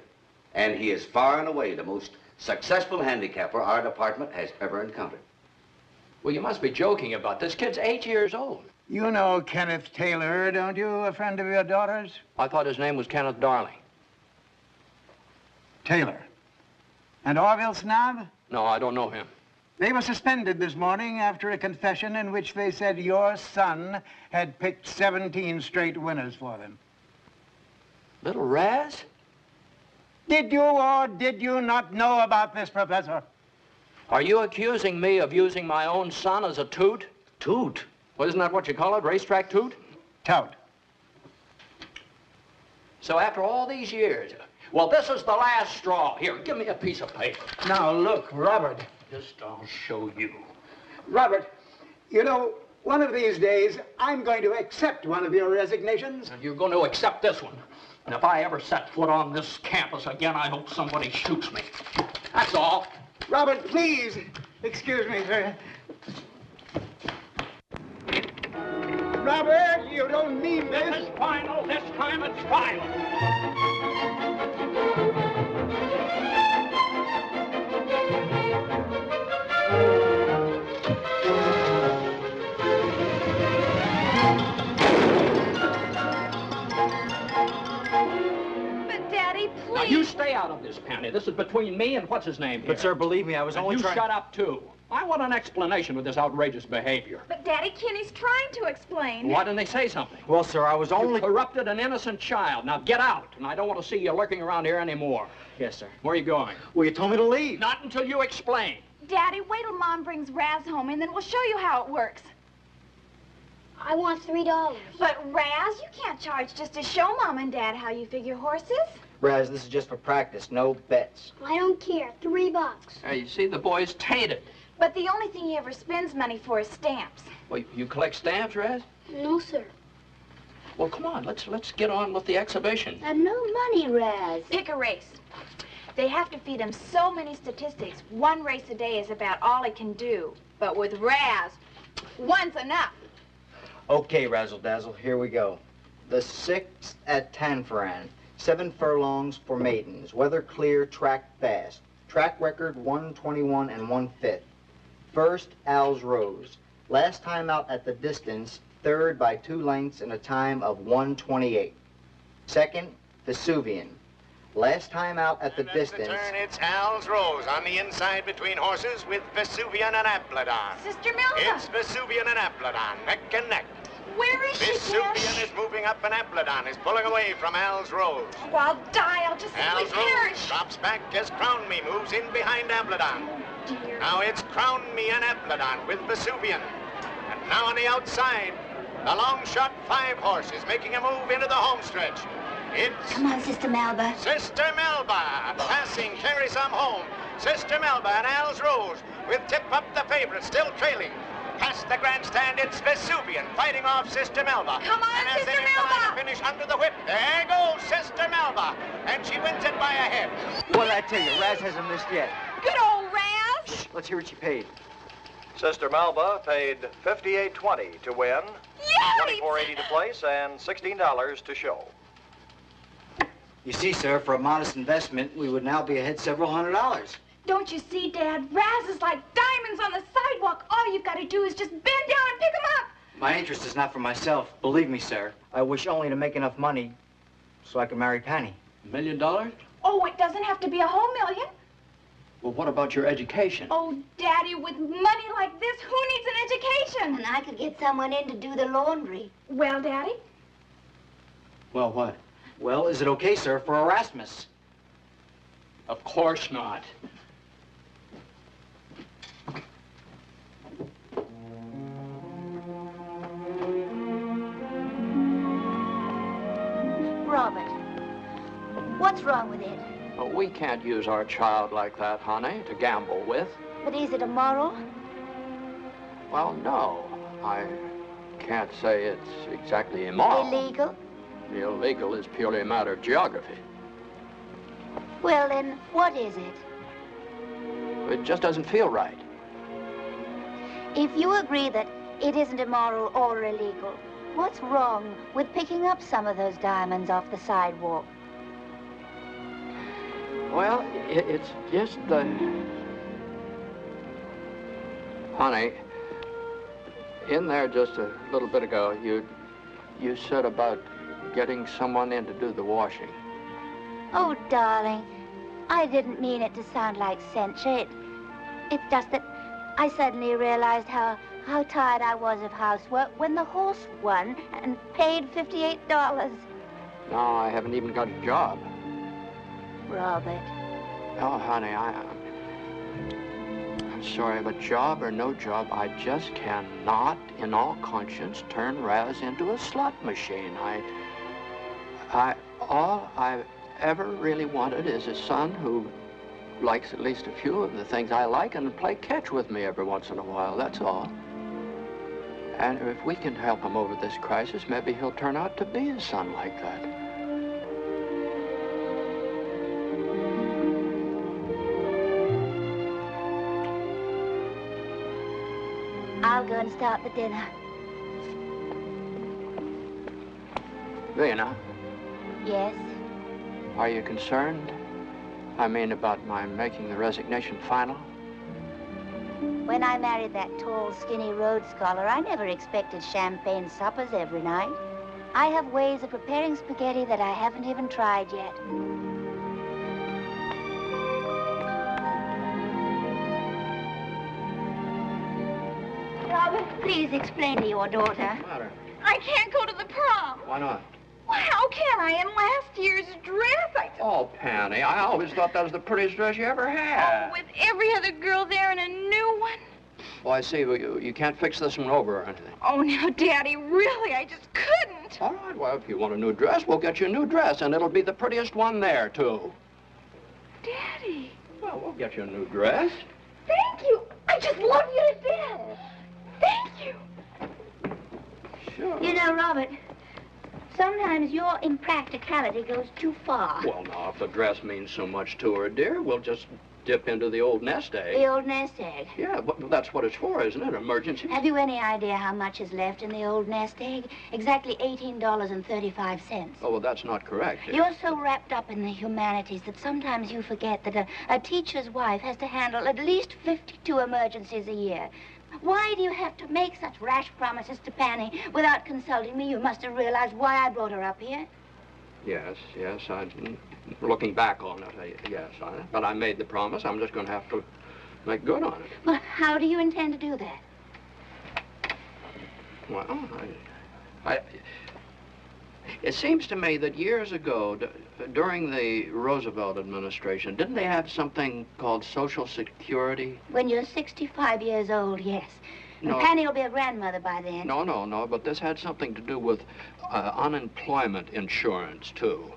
and he is far and away the most successful handicapper our department has ever encountered. Well, you must be joking about this. Kid's 8 years old. You know Kenneth Taylor, don't you? A friend of your daughter's? I thought his name was Kenneth Darling. Taylor. And Orville Snob? No, I don't know him. They were suspended this morning after a confession in which they said your son had picked 17 straight winners for them. Little Raz? Did you or did you not know about this, Professor? Are you accusing me of using my own son as a toot? Toot? Well, isn't that what you call it, racetrack toot? Tout. So after all these years, well, this is the last straw. Here, give me a piece of paper. Now, look, Robert. Just I'll show you. Robert, you know, One of these days, I'm going to accept one of your resignations. And you're going to accept this one. And if I ever set foot on this campus again, I hope somebody shoots me. That's all. Robert, please. Excuse me, sir. Robert, you don't mean this. This is final. This time it's final. But, Daddy, please. Now, you stay out of this, Penny. This is between me and what's his name here. But, sir, believe me, I was only you trying... shut up, too. I want an explanation with this outrageous behavior. But, Daddy, Kenny's trying to explain. Why didn't they say something? Well, sir, I was only... You corrupted an innocent child. Now, get out, and I don't want to see you lurking around here anymore. Yes, sir. Where are you going? Well, you told me to leave. Not until you explain. Daddy, wait till Mom brings Raz home, and then we'll show you how it works. I want $3. But, Raz, you can't charge just to show Mom and Dad how you figure horses. Raz, this is just for practice, no bets. I don't care. $3. Hey, you see, the boy's tainted. But the only thing he ever spends money for is stamps. Well, you collect stamps, Raz? No, sir. Well, come on, let's get on with the exhibition. No money, Raz. Pick a race. They have to feed him so many statistics. One race a day is about all he can do. But with Raz, one's enough. Okay, Razzle Dazzle, here we go. The 6th at Tanforan. 7 furlongs for maidens. Weather clear, track fast. Track record 121 and 1/5. First, Al's Rose. Last time out at the distance, 3rd by 2 lengths in a time of 1:28. Second, Vesuvian. Last time out at the distance... The turn, it's Al's Rose on the inside between horses with Vesuvian and Aplodon. Sister Milva! It's Vesuvian and Aplodon, neck and neck. Where is she, Vesuvian is moving up and Aplodon is pulling away from Al's Rose. Oh, I'll die. I'll just Al's simply perish. Rose drops back as Crown Me moves in behind Aplodon. Oh, dear. Now it's Crown Me and Aplodon with Vesuvian. And now on the outside, the long shot 5 horse is making a move into the home stretch. It's... Come on, Sister Melba. Sister Melba passing carries some home. Sister Melba and Al's Rose with Tip Up the favorite still trailing. Past the grandstand, it's Vesuvian fighting off Sister Melba. Come on, and as Sister they Melba! finish under the whip, there goes Sister Melba, and she wins it by a head. What did I tell you? Raz hasn't missed yet. Good old Raz! Shh, let's hear what she paid. Sister Melba paid $58.20 to win, Yes! $24.80 to place, and $16 to show. You see, sir, for a modest investment, we would now be ahead several $100. Don't you see, Dad? Raz is like diamonds on the sidewalk. All you've got to do is just bend down and pick him up. My interest is not for myself. Believe me, sir. I wish only to make enough money so I can marry Penny. $1 million? Oh, it doesn't have to be a whole million. Well, what about your education? Oh, Daddy, with money like this, who needs an education? And I could get someone in to do the laundry. Well, Daddy? Well, what? Well, is it okay, sir, for Erasmus? Of course not. Robert, what's wrong with it? Well, we can't use our child like that, honey, to gamble with. But is it immoral? Well, no. I can't say it's exactly immoral. Illegal? The illegal is purely a matter of geography. Well, then, what is it? It just doesn't feel right. If you agree that it isn't immoral or illegal, what's wrong with picking up some of those diamonds off the sidewalk? Well, it's just the... Honey, in there just a little bit ago, you said about getting someone in to do the washing. Oh, darling, I didn't mean it to sound like censure. It's just that I suddenly realized how tired I was of housework when the horse won and paid $58. No, I haven't even got a job. Robert. Oh, honey, I'm sorry, but job or no job, I just cannot, in all conscience, turn Raz into a slot machine. All I've ever really wanted is a son who likes at least a few of the things I like and play catch with me every once in a while, that's all. And if we can help him over this crisis, maybe he'll turn out to be a son like that. I'll go and start the dinner. Lena, Yes? are you concerned? I mean, about my making the resignation final? When I married that tall, skinny Rhodes Scholar, I never expected champagne suppers every night. I have ways of preparing spaghetti that I haven't even tried yet. Robert, please explain to your daughter. What's the matter? I can't go to the prom. Why not? Well, how can I in last year's dress? Oh, Penny, I always thought that was the prettiest dress you ever had. Oh, with every other girl there and a new one. Oh, I see. Well, you can't fix this one over or anything. Oh, now, Daddy, really, I just couldn't. All right, well, if you want a new dress, we'll get you a new dress, and it'll be the prettiest one there, too. Daddy. Well, we'll get you a new dress. Thank you. I just love you to death. Thank you. Sure. You know, Robert, sometimes your impracticality goes too far. Well, now, if the dress means so much to her, dear, we'll just dip into the old nest egg. The old nest egg. Yeah, but that's what it's for, isn't it? Emergency. Have you any idea how much is left in the old nest egg? Exactly $18.35. Oh, well, that's not correct. You're so wrapped up in the humanities that sometimes you forget that a teacher's wife has to handle at least 52 emergencies a year. Why do you have to make such rash promises to Penny without consulting me? You must have realized why I brought her up here. Yes, looking back on it, yes. But I made the promise. I'm just going to have to make good on it. Well, how do you intend to do that? Well, it seems to me that years ago, during the Roosevelt administration, didn't they have something called Social Security? When you're 65 years old, yes. No. And Penny will be a grandmother by then. No, but this had something to do with unemployment insurance, too.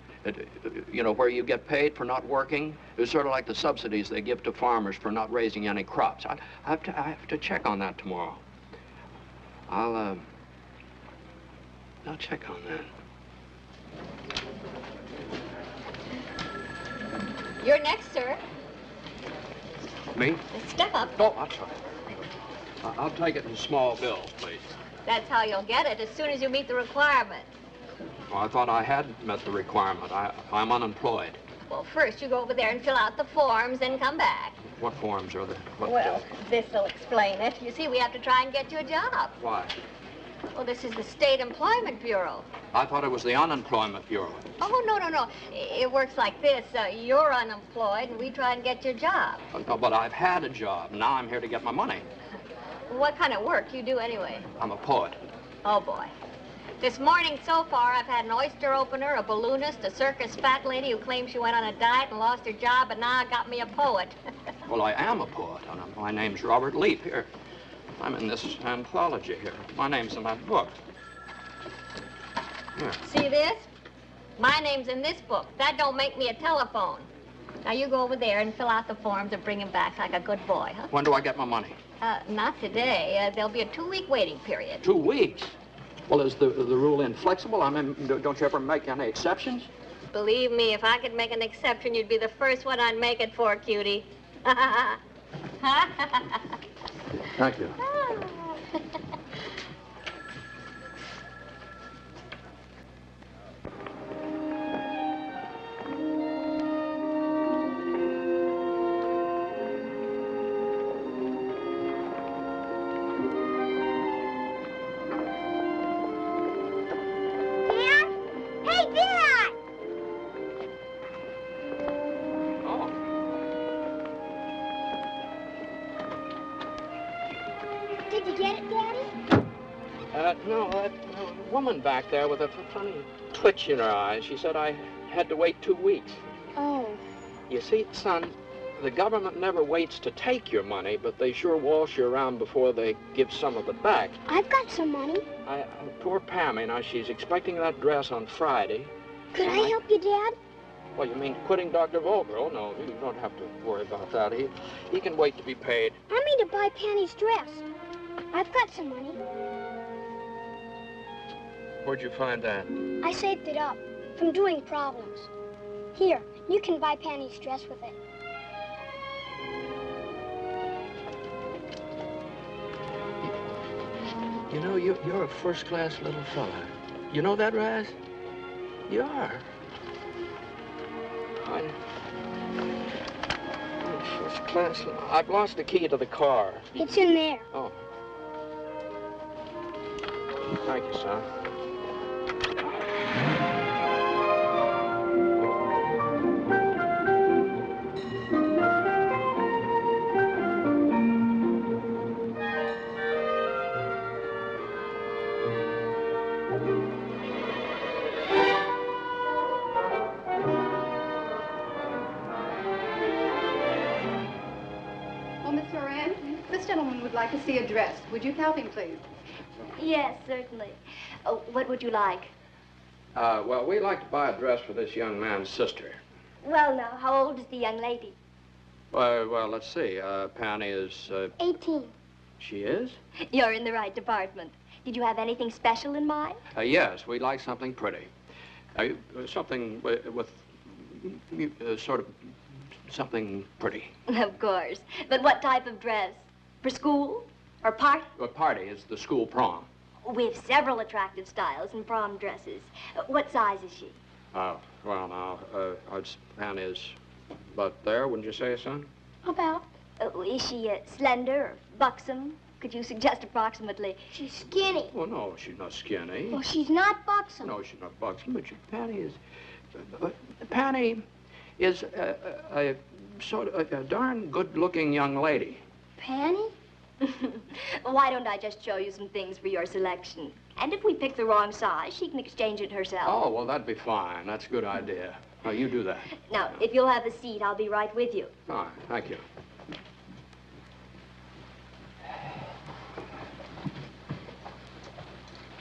You know, where you get paid for not working. It was sort of like the subsidies they give to farmers for not raising any crops. I have to check on that tomorrow. I'll check on that. You're next, sir. Me? Step up. Oh, I'm sorry. I'll take it in small bills, please. That's how you'll get it, as soon as you meet the requirement. Well, I thought I had met the requirement. I'm unemployed. Well, first you go over there and fill out the forms, then come back. What forms are there? Well, this'll explain it. You see, we have to try and get you a job. Why? Well, this is the State Employment Bureau. I thought it was the Unemployment Bureau. Oh, no. It works like this. You're unemployed, and we try and get your job. No, but I've had a job. Now I'm here to get my money. What kind of work you do anyway? I'm a poet. Oh, boy. This morning so far, I've had an oyster opener, a balloonist, a circus fat lady who claims she went on a diet and lost her job, and now I got me a poet. Well, I am a poet. My name's Robert Leaf. Here. I'm in this anthology here. My name's in that book. Here. See this? My name's in this book. That don't make me a telephone. Now, you go over there and fill out the forms and bring them back like a good boy, huh? When do I get my money? Not today. There'll be a 2-week waiting period. 2 weeks? Well, is the rule inflexible? I mean, don't you ever make any exceptions? Believe me, if I could make an exception, you'd be the first one I'd make it for, cutie. Thank you. No, that woman back there with a funny twitch in her eyes, she said I had to wait 2 weeks. Oh. You see, son, the government never waits to take your money, but they sure waltz you around before they give some of it back. I've got some money. Poor Pammy, now she's expecting that dress on Friday. Could I help you, Dad? Well, you mean quitting Dr. Volker? Oh, no, you don't have to worry about that. He can wait to be paid. I mean to buy Penny's dress. I've got some money. Where'd you find that? I saved it up from doing problems. Here, you can buy Penny's dress with it. You know, you're a first-class little fella. You know that, Raz? You are. I'm first-class. I've lost the key to the car. It's in there. Oh. Thank you, son. Like to see a dress. Would you help him, please? Yes, certainly. Oh, what would you like? Well, we'd like to buy a dress for this young man's sister. Well, now, how old is the young lady? Well, let's see. Penny is... 18. She is? You're in the right department. Did you have anything special in mind? Yes, we'd like something pretty. Something with sort of something pretty. Of course. But what type of dress? For school or party? A party. It's the school prom. We have several attractive styles in prom dresses. What size is she? Well, now, Penny is about there, wouldn't you say, son? About? Is she slender or buxom? Could you suggest approximately? She's skinny. Well, no, she's not skinny. Well, she's not buxom. No, she's not buxom, but Penny is... Penny is a sort of a darn good-looking young lady. Penny? Why don't I just show you some things for your selection? And if we pick the wrong size, she can exchange it herself. Oh, well, that'd be fine. That's a good idea. Now, you do that. Now, if you'll have a seat, I'll be right with you. Fine, thank you.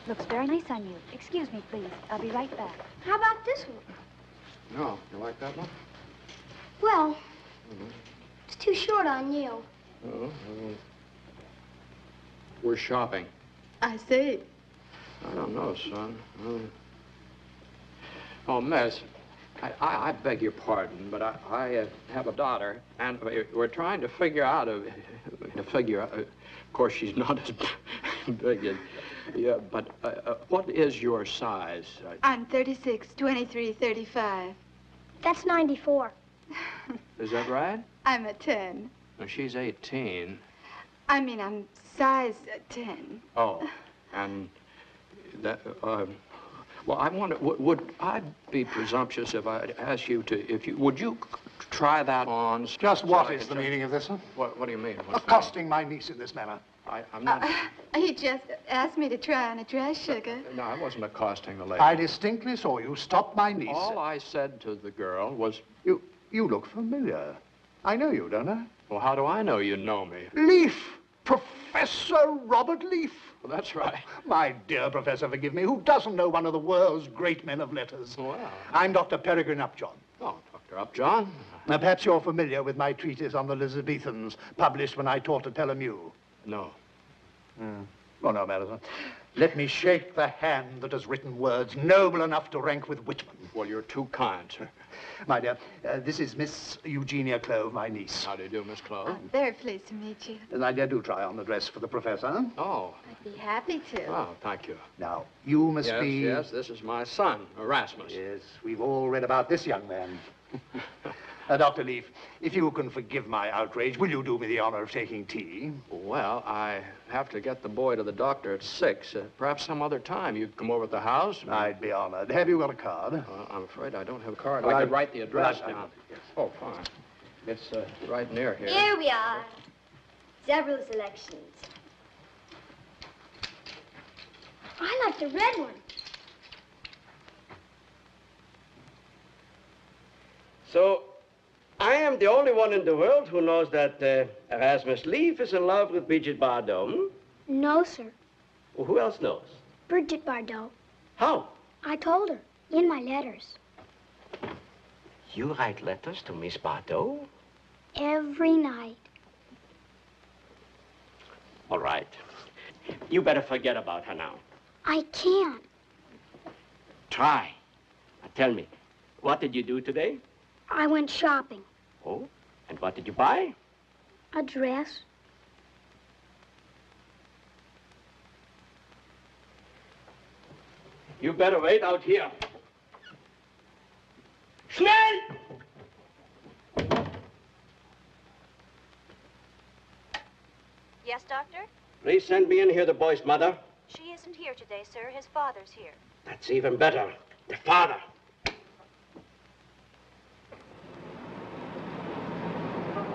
Looks very nice on you. Excuse me, please. I'll be right back. How about this one? No, you like that one? Well, it's too short on you. Oh, we're shopping. I see. I don't know, son. Oh, Miss, I beg your pardon, but I have a daughter, and we're trying to figure out, of course, she's not as big as, yeah, but what is your size? I'm 36, 23, 35. That's 94. Is that right? I'm a 10. Well, she's 18. I mean, I'm size 10. Oh, and that, well, I wonder, would I be presumptuous if I asked you to, would you try that on? Just what is the meaning of this, huh? What do you mean? Accosting my niece in this manner. I'm not... He just asked me to try on a dress, sugar. No, I wasn't accosting the lady. I distinctly saw you stop my niece. All I said to the girl was... You look familiar. I know you, don't I? Well, how do I know you know me? Leaf! Professor Robert Leaf. Well, that's right. My dear Professor, forgive me. Who doesn't know one of the world's great men of letters? Wow. I'm Dr. Peregrine Upjohn. Oh, Dr. Upjohn. Now, perhaps you're familiar with my treatise on the Elizabethans, published when I taught at Pellamieux. No. Oh, no, Madison. Let me shake the hand that has written words noble enough to rank with Whitman. Well, you're too kind, sir. My dear, this is Miss Eugenia Clove, my niece. How do you do, Miss Clove? I'm very pleased to meet you. My dear, do try on the dress for the professor. Oh. I'd be happy to. Oh, thank you. Now, you must be... Yes, this is my son, Erasmus. Yes, we've all read about this young man. Dr. Leaf, if you can forgive my outrage, will you do me the honor of taking tea? Well, I have to get the boy to the doctor at 6. Perhaps some other time you'd come over at the house. I'd be honored. Have you got a card? I'm afraid I don't have a card. Well, I could write the address well, down. Yes. Oh, fine. It's right near here. Here we are. Several selections. I like the red one. So, I am the only one in the world who knows that Erasmus Leaf is in love with Brigitte Bardot. Hmm? No, sir. Well, who else knows? Brigitte Bardot. How? I told her in my letters. You write letters to Miss Bardot? Every night. All right. You better forget about her now. I can't. try. Now tell me, what did you do today? I went shopping. Oh, and what did you buy? A dress. You better wait out here. Schnell! Yes, Doctor? Please send me in here the boy's mother. She isn't here today, sir. His father's here. That's even better. The father.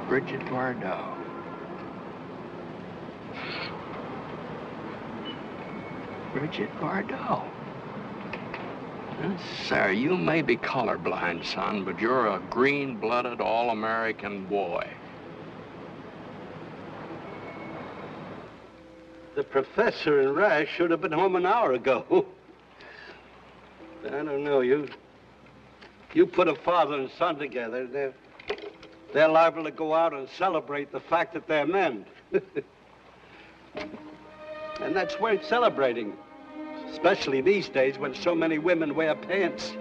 Brigitte Bardot. Brigitte Bardot. Sir, you may be colorblind, son, but you're a green-blooded, all-American boy. The professor and Rash should have been home an hour ago. I don't know, you put a father and son together, they're liable to go out and celebrate the fact that they're men. And that's worth celebrating, especially these days when so many women wear pants.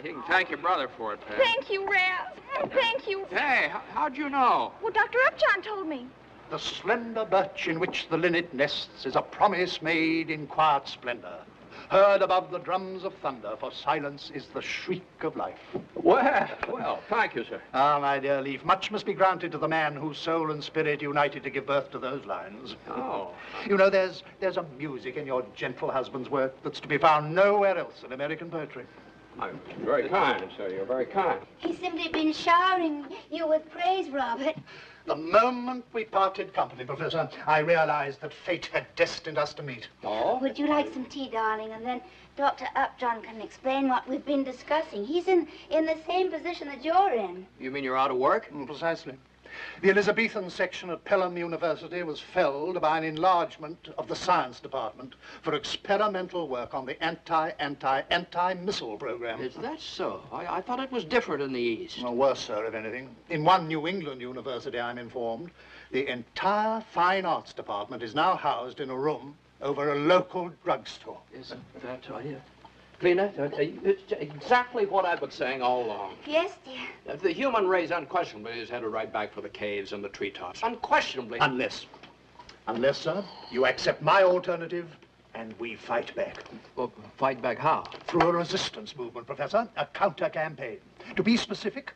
You can thank your brother for it, Pat. Thank you, Raz. Thank you. Hey, how'd you know? Well, Dr. Upjohn told me. The slender birch in which the linnet nests is a promise made in quiet splendor, heard above the drums of thunder, for silence is the shriek of life. Well, thank you, sir. Ah, my dear Leaf, much must be granted to the man whose soul and spirit united to give birth to those lines. Oh. You know, there's a music in your gentle husband's work that's to be found nowhere else in American poetry. I'm very kind, sir. You're very kind. He's simply been showering you with praise, Robert. The moment we parted company, Professor, I realized that fate had destined us to meet. Oh? Would you like some tea, darling? And then Dr. Upjohn can explain what we've been discussing. He's in the same position that you're in. You mean you're out of work? Precisely. The Elizabethan section at Pelham University was felled by an enlargement of the science department for experimental work on the anti-missile program. Is that so? I thought it was different in the East. Well, worse, sir, if anything. In one New England university, I'm informed, the entire fine arts department is now housed in a room over a local drugstore. Isn't that right? Cleaner, it's exactly what I've been saying all along. Yes, dear. The human race unquestionably is headed right back for the caves and the treetops. Unquestionably. Unless, sir, you accept my alternative and we fight back. Well, fight back how? Through a resistance movement, Professor. A counter-campaign. To be specific,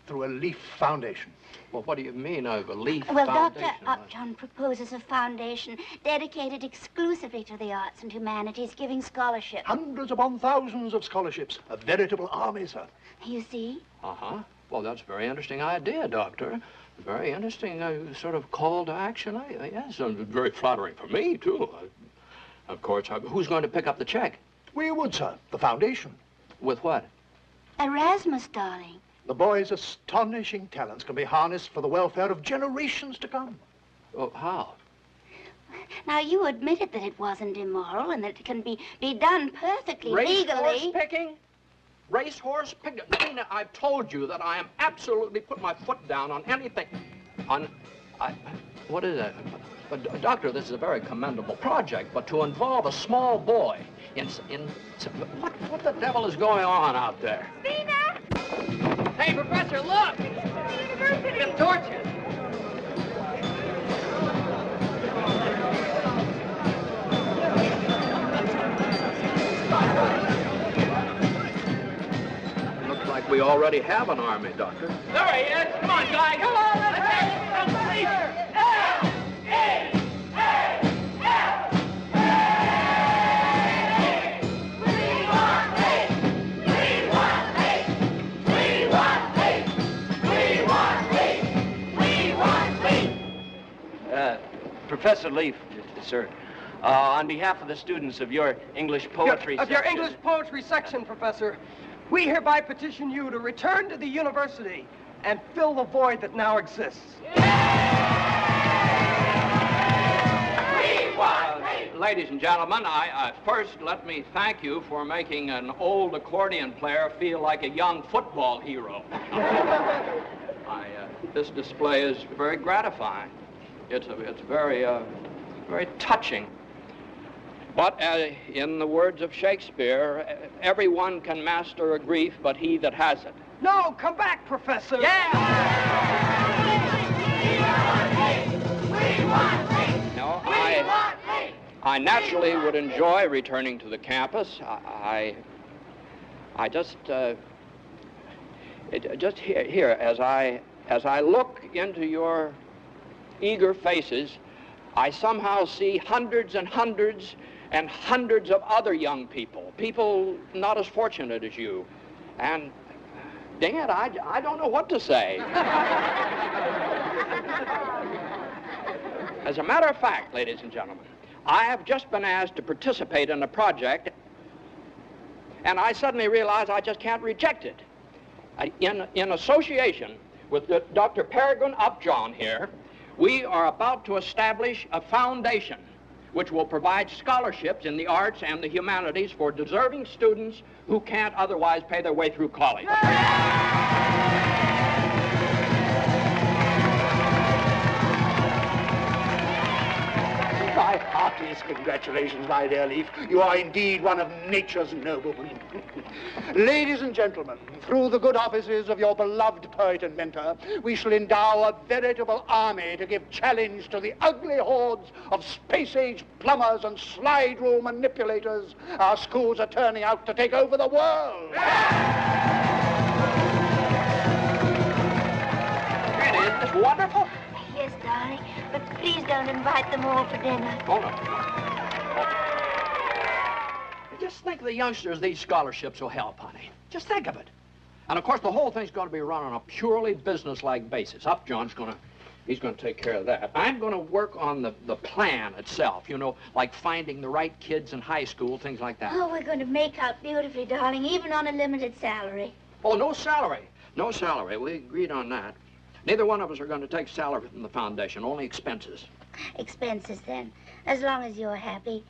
through a Leaf Foundation. Well, what do you mean, a Leaf Well, Foundation? Dr. Upjohn proposes a foundation dedicated exclusively to the arts and humanities, giving scholarships. Hundreds upon thousands of scholarships. A veritable army, sir. You see? Uh-huh. Well, that's a very interesting idea, Doctor. Very interesting sort of call to action. Yes, very flattering for me, too. Of course, who's going to pick up the check? We would, sir. The foundation. With what? Erasmus, darling. The boy's astonishing talents can be harnessed for the welfare of generations to come. Oh, how? Now, you admitted that it wasn't immoral and that it can be done perfectly legally. Racehorse picking? Racehorse picking? Nina, I've told you that I am absolutely put my foot down on anything. What is that? Doctor, this is a very commendable project, but to involve a small boy in what the devil is going on out there? Vina! Hey, Professor, look! The torches! Looks like we already have an army, Doctor. There he is! Come on, guys! Come on, let's Professor Leaf, sir, on behalf of the students of your English poetry section... Of your English poetry section, Professor, we hereby petition you to return to the university and fill the void that now exists. Ladies and gentlemen, first let me thank you for making an old accordion player feel like a young football hero. This display is very gratifying. It's very, very touching. But in the words of Shakespeare, everyone can master a grief, but he that has it. No, come back, Professor. Yeah! No, I naturally would enjoy returning to the campus. I just here as I look into your eager faces, I somehow see hundreds and hundreds and hundreds of other young people not as fortunate as you, and dang it, I don't know what to say. As a matter of fact, ladies and gentlemen, I have just been asked to participate in a project, and I suddenly realize I just can't reject it. In association with Dr. Peregrine Upjohn here, we are about to establish a foundation which will provide scholarships in the arts and the humanities for deserving students who can't otherwise pay their way through college. My heartiest congratulations, my dear Leaf. You are indeed one of nature's noblemen. Ladies and gentlemen, through the good offices of your beloved poet and mentor, we shall endow a veritable army to give challenge to the ugly hordes of space-age plumbers and slide rule manipulators our schools are turning out to take over the world. Isn't this wonderful? Yes, darling, but please don't invite them all for dinner. Oh, no. Just think of the youngsters these scholarships will help, honey. Just think of it. And, of course, the whole thing's going to be run on a purely business-like basis. Upjohn's he's going to take care of that. I'm going to work on the plan itself, you know, like finding the right kids in high school, things like that. Oh, we're going to make out beautifully, darling, even on a limited salary. Oh, no salary. No salary. We agreed on that. Neither one of us are going to take salary from the foundation, only expenses. Expenses, then, as long as you're happy.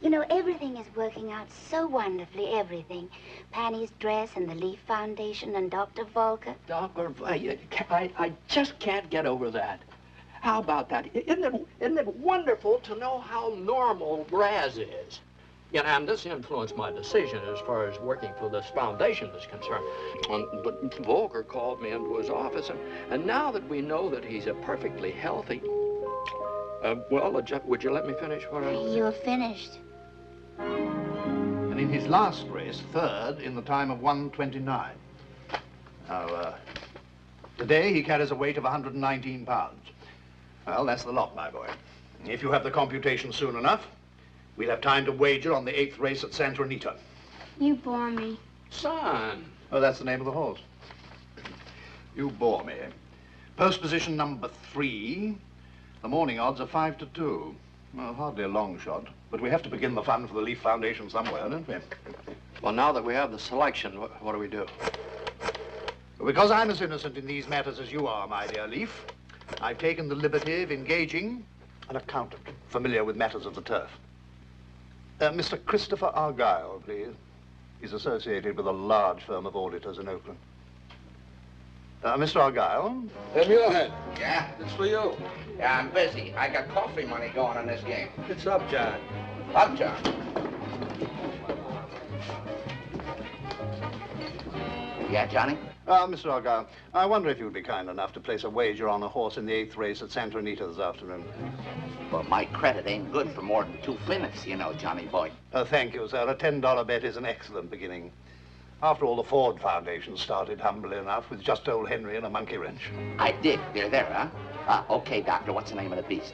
You know, everything is working out so wonderfully, everything. Panny's dress and the Leaf Foundation and Dr. Volker. I just can't get over that. How about that? Isn't it wonderful to know how normal Raz is? Yeah, and this influenced my decision as far as working for this foundation is concerned. But Volker called me into his office, and now that we know that he's a perfectly healthy... would you let me finish what I... You're finished. And in his last race, third in the time of 1:29. Now, today he carries a weight of 119 pounds. Well, that's the lot, my boy. If you have the computation soon enough, we'll have time to wager on the 8th race at Santa Anita. You bore me. Son. Oh, that's the name of the horse. You bore me. Post position number 3. The morning odds are 5-2. Well, hardly a long shot, but we have to begin the fun for the Leaf Foundation somewhere, don't we? Well, now that we have the selection, what do we do? Because I'm as innocent in these matters as you are, my dear Leaf, I've taken the liberty of engaging an accountant familiar with matters of the turf. Mr. Christopher Argyle, please. He's associated with a large firm of auditors in Oakland. Mr. Argyle? Muirhead. Yeah? It's for you. Yeah, I'm busy. I got coffee money going on this game. What's up, John? Up, John. Yeah, Johnny? Mr. Argyle, I wonder if you'd be kind enough to place a wager on a horse in the 8th race at Santa Anita this afternoon. Well, my credit ain't good for more than 2 minutes, you know, Johnny boy. Thank you, sir. A $10 bet is an excellent beginning. After all, the Ford Foundation started humbly enough with just old Henry and a monkey wrench. I dig. They're there, huh? Okay, Doctor, what's the name of the beast?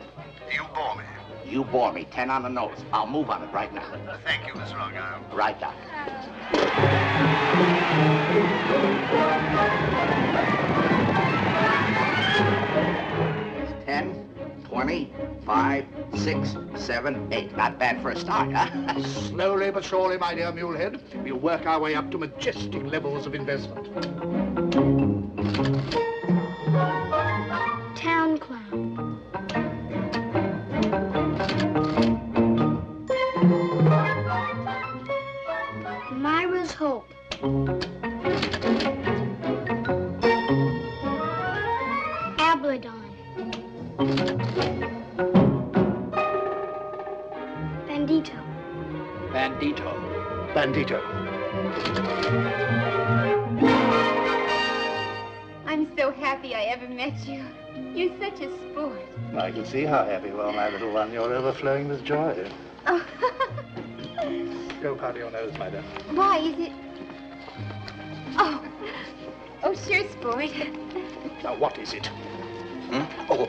You bore me. You bore me. 10 on the nose. I'll move on it right now. Thank you, Mr. Argyle. Right, Doctor. 10, 20, 5, 6, 7, 8. Not bad for a start, huh? Slowly but surely, my dear Mulehead, we'll work our way up to majestic levels of investment. Bandito. Bandito. Bandito. I'm so happy I ever met you. You're such a sport. I can see how happy you are, my little one. You're overflowing with joy. Oh. Go powder your nose, my dear. Why is it? Oh. Oh, sure, sport. Now, what is it? Oh,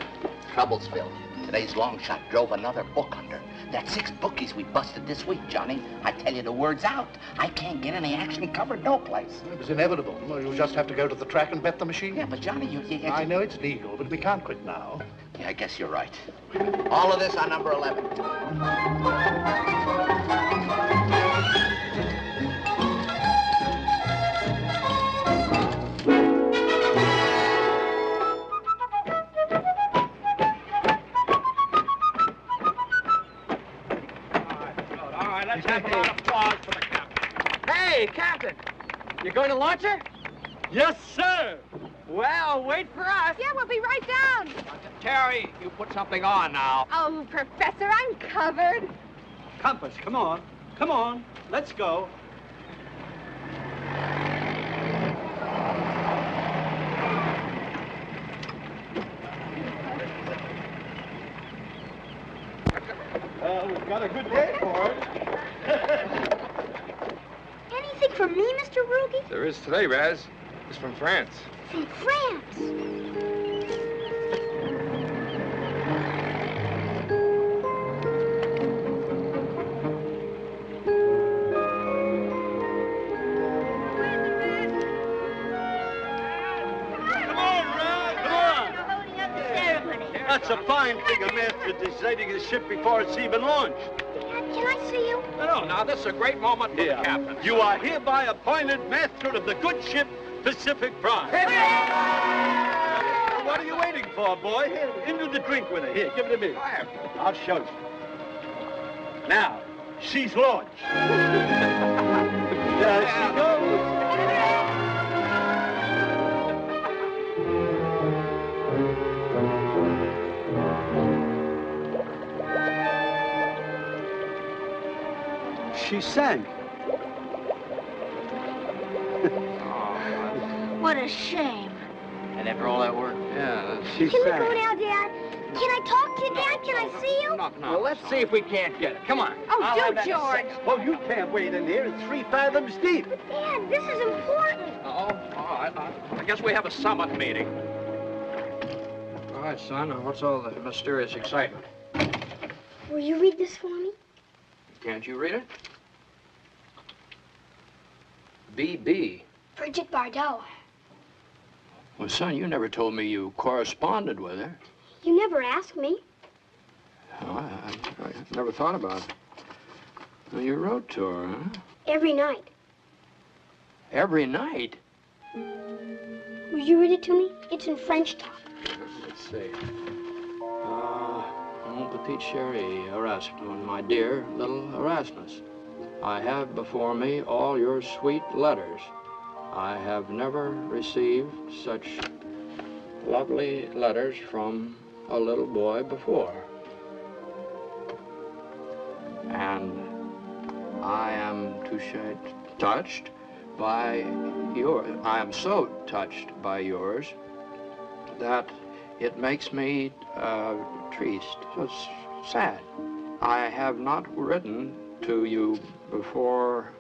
troubles, Phil. Today's long shot drove another book under. That's 6 bookies we busted this week, Johnny. I tell you, the word's out. I can't get any action covered no place. It was inevitable. Well, you'll just have to go to the track and bet the machine. Yeah, but Johnny, you I know it's legal, but we can't quit now. Yeah, I guess you're right. All of this on number 11. Let's have a lot of applause for the captain. Hey, Captain, you going to launch her? Yes, sir. Well, wait for us. Yeah, we'll be right down. Terry, you put something on now. Oh, Professor, I'm covered. Compass, come on. Come on. Let's go. We've got a good day for it. Anything for me, Mr. Rugy? There is today, Raz. It's from France. From France? That's a fine thing a master deserting his ship before it's even launched. Dad, can I see you? No, now this is a great moment for the captain. You are hereby appointed master of the good ship Pacific Pride. What are you waiting for, boy? Here, into the drink with her. Here, give it to me. I'll show you. Now, she's launched. There she goes. She sank. What a shame. And after all that work? Yeah, she Can we sank. go now, Dad? Can I talk to you, Dad? Can I see you? No. Well, let's see if we can't get it. Come on. Oh, I'll have that do, in George. 6. Oh, you can't wait in here. It's 3 fathoms deep. But, Dad, this is important. Oh, all right. I guess we have a summit meeting. All right, son. What's all the mysterious excitement? Will you read this for me? Can't you read it? B.B. Brigitte Bardot. Well, son, you never told me you corresponded with her. You never asked me. Oh, I never thought about it. Well, you wrote to her, huh? Every night. Every night? Will you read it to me? It's in French talk. Let's see. Mon petit chéri, Erasmus, my dear little Erasmus. I have before me all your sweet letters. I have never received such lovely letters from a little boy before. And I am touched by yours. I am so touched by yours that it makes me triste. It's sad. I have not written to you before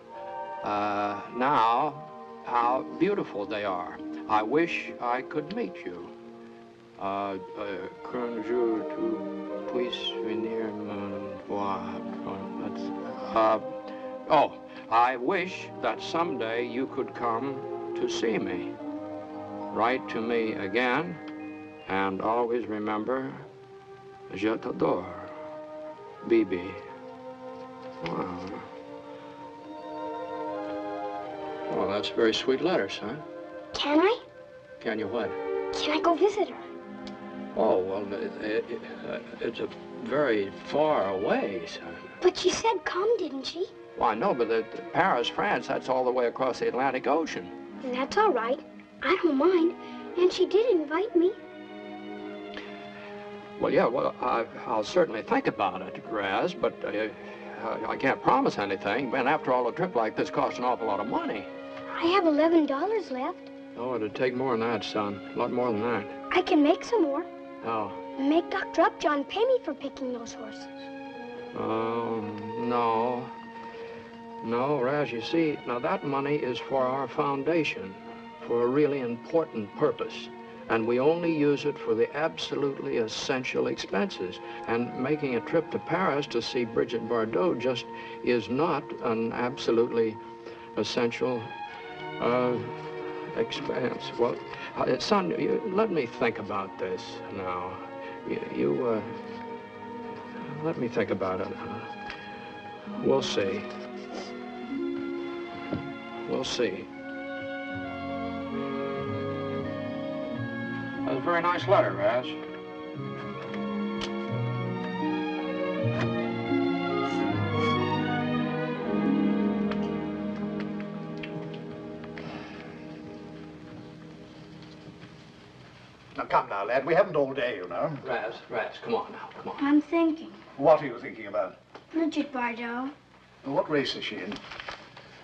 now how beautiful they are. I wish I could meet you. Qu'un jour tu puisses venir me voir. Oh, I wish that someday you could come to see me. Write to me again, and always remember, je t'adore, Bibi. Wow. Well, that's a very sweet letter, son. Can I? Can you what? Can I go visit her? Oh, well, it's a very far away, son. But she said come, didn't she? Well, I know, but Paris, France, that's all the way across the Atlantic Ocean. And that's all right. I don't mind. And she did invite me. Well, yeah, well, I'll certainly think about it, Raz, but I can't promise anything. Man, after all, a trip like this costs an awful lot of money. I have $11 left. Oh, it'd take more than that, son. A lot more than that. I can make some more. Oh. Make Dr. Upjohn pay me for picking those horses. Oh, no. No, Raz, you see, now that money is for our foundation, for a really important purpose. And we only use it for the absolutely essential expenses. And making a trip to Paris to see Brigitte Bardot just is not an absolutely essential expense. Well, son, let me think about this now. Let me think about it. We'll see. We'll see. That was a very nice letter, Raz. Now, come now, lad. We haven't all day, you know. Raz, come on now, come on. I'm thinking. What are you thinking about? Brigitte Bardot. What race is she in?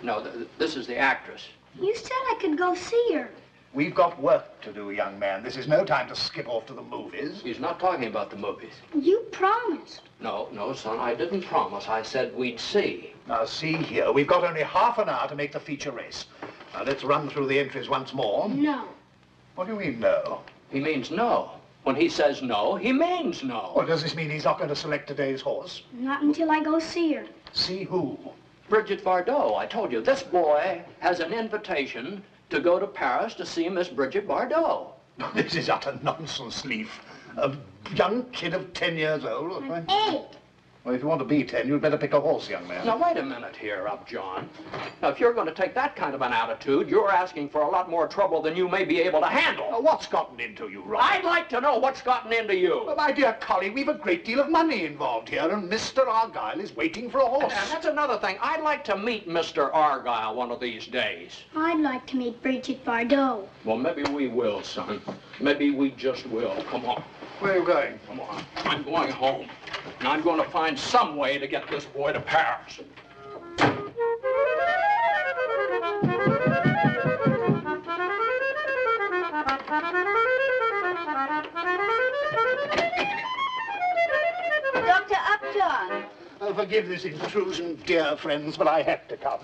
No, this is the actress. You said I could go see her. We've got work to do, young man. This is no time to skip off to the movies. He's not talking about the movies. You promised. No, son, I didn't promise. I said we'd see. Now, see here. We've got only half an hour to make the feature race. Now, let's run through the entries once more. No. What do you mean, no? He means no. When he says no, he means no. Well, does this mean he's not going to select today's horse? Not until I go see her. See who? Brigitte Bardot. I told you, this boy has an invitation to go to Paris to see Miss Brigitte Bardot. This is utter nonsense, Leaf. A young kid of 10 years old. I'm 8. Well, if you want to be 10, you'd better pick a horse, young man. Now, wait a minute here, Upjohn. Now, if you're going to take that kind of an attitude, you're asking for a lot more trouble than you may be able to handle. What's gotten into you, Robert? I'd like to know what's gotten into you. Well, my dear Collie, we've a great deal of money involved here, and Mr. Argyle is waiting for a horse. And that's another thing. I'd like to meet Mr. Argyle one of these days. I'd like to meet Brigitte Bardot. Well, maybe we will, son. Maybe we just will. Come on. Where are you going? Come on. I'm going home. And I'm going to find some way to get this boy to Paris. Dr. Upjohn. Forgive this intrusion, dear friends, but I had to come.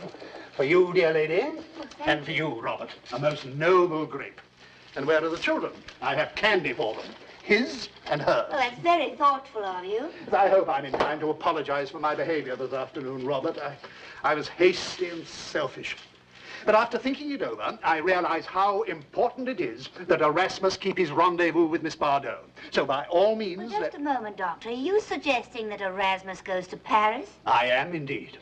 For you, dear lady, and for you, Robert. A most noble grape. And where are the children? I have candy for them. His and hers. Oh, that's very thoughtful of you. I hope I'm in time to apologize for my behavior this afternoon, Robert. I was hasty and selfish. But after thinking it over, I realize how important it is that Erasmus keep his rendezvous with Miss Bardot. So by all means... Well, just a moment, Doctor. Are you suggesting that Erasmus goes to Paris? I am indeed.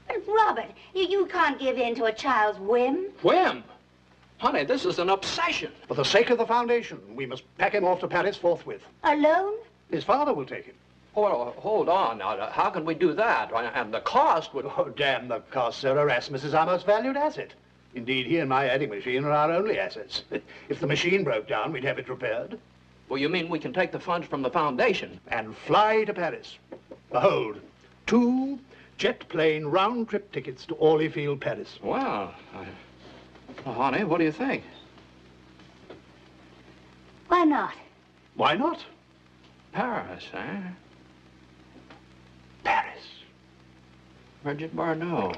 But, Robert, you can't give in to a child's whim. Whim? Honey, this is an obsession. For the sake of the foundation, we must pack him off to Paris forthwith. Alone? His father will take him. Oh, hold on now. How can we do that? And the cost would... Oh, damn the cost, sir. Erasmus is our most valued asset. Indeed, he and my adding machine are our only assets. If the machine broke down, we'd have it repaired. Well, you mean we can take the funds from the foundation? And fly to Paris. Behold, 2 jet plane round-trip tickets to Orly Field, Paris. Wow. Well, honey, what do you think? Why not? Why not? Paris, eh? Paris. Brigitte Bardot.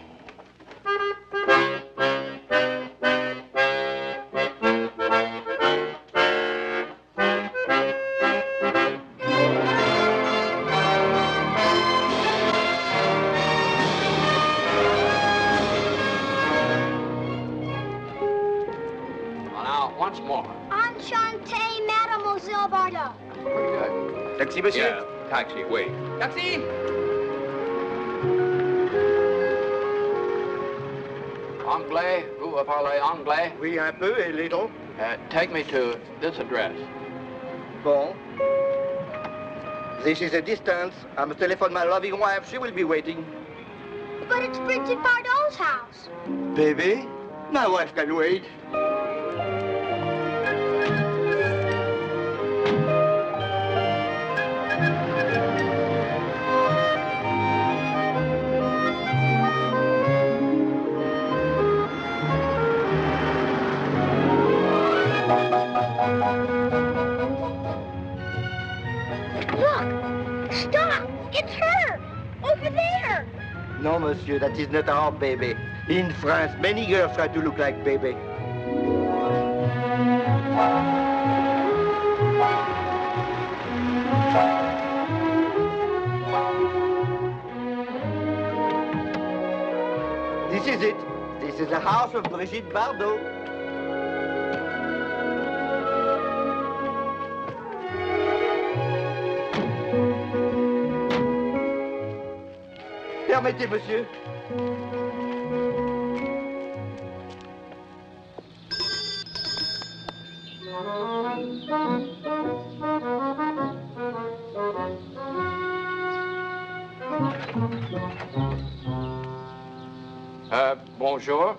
Once more. Enchanté, Mademoiselle Bardot. Pretty good. Taxi, monsieur? Yeah, taxi, wait. Taxi! Anglais? Vous parlez anglais? Oui, un peu, a little. Take me to this address. Bon. This is a distance. I must telephone my loving wife. She will be waiting. But it's Brigitte Bardot's house. Baby, my wife can wait. Look! Stop! It's her! Over there! No, monsieur, that is not our baby. In France, many girls try to look like baby. This is it. This is the house of Brigitte Bardot. Permettez, monsieur. Bonjour,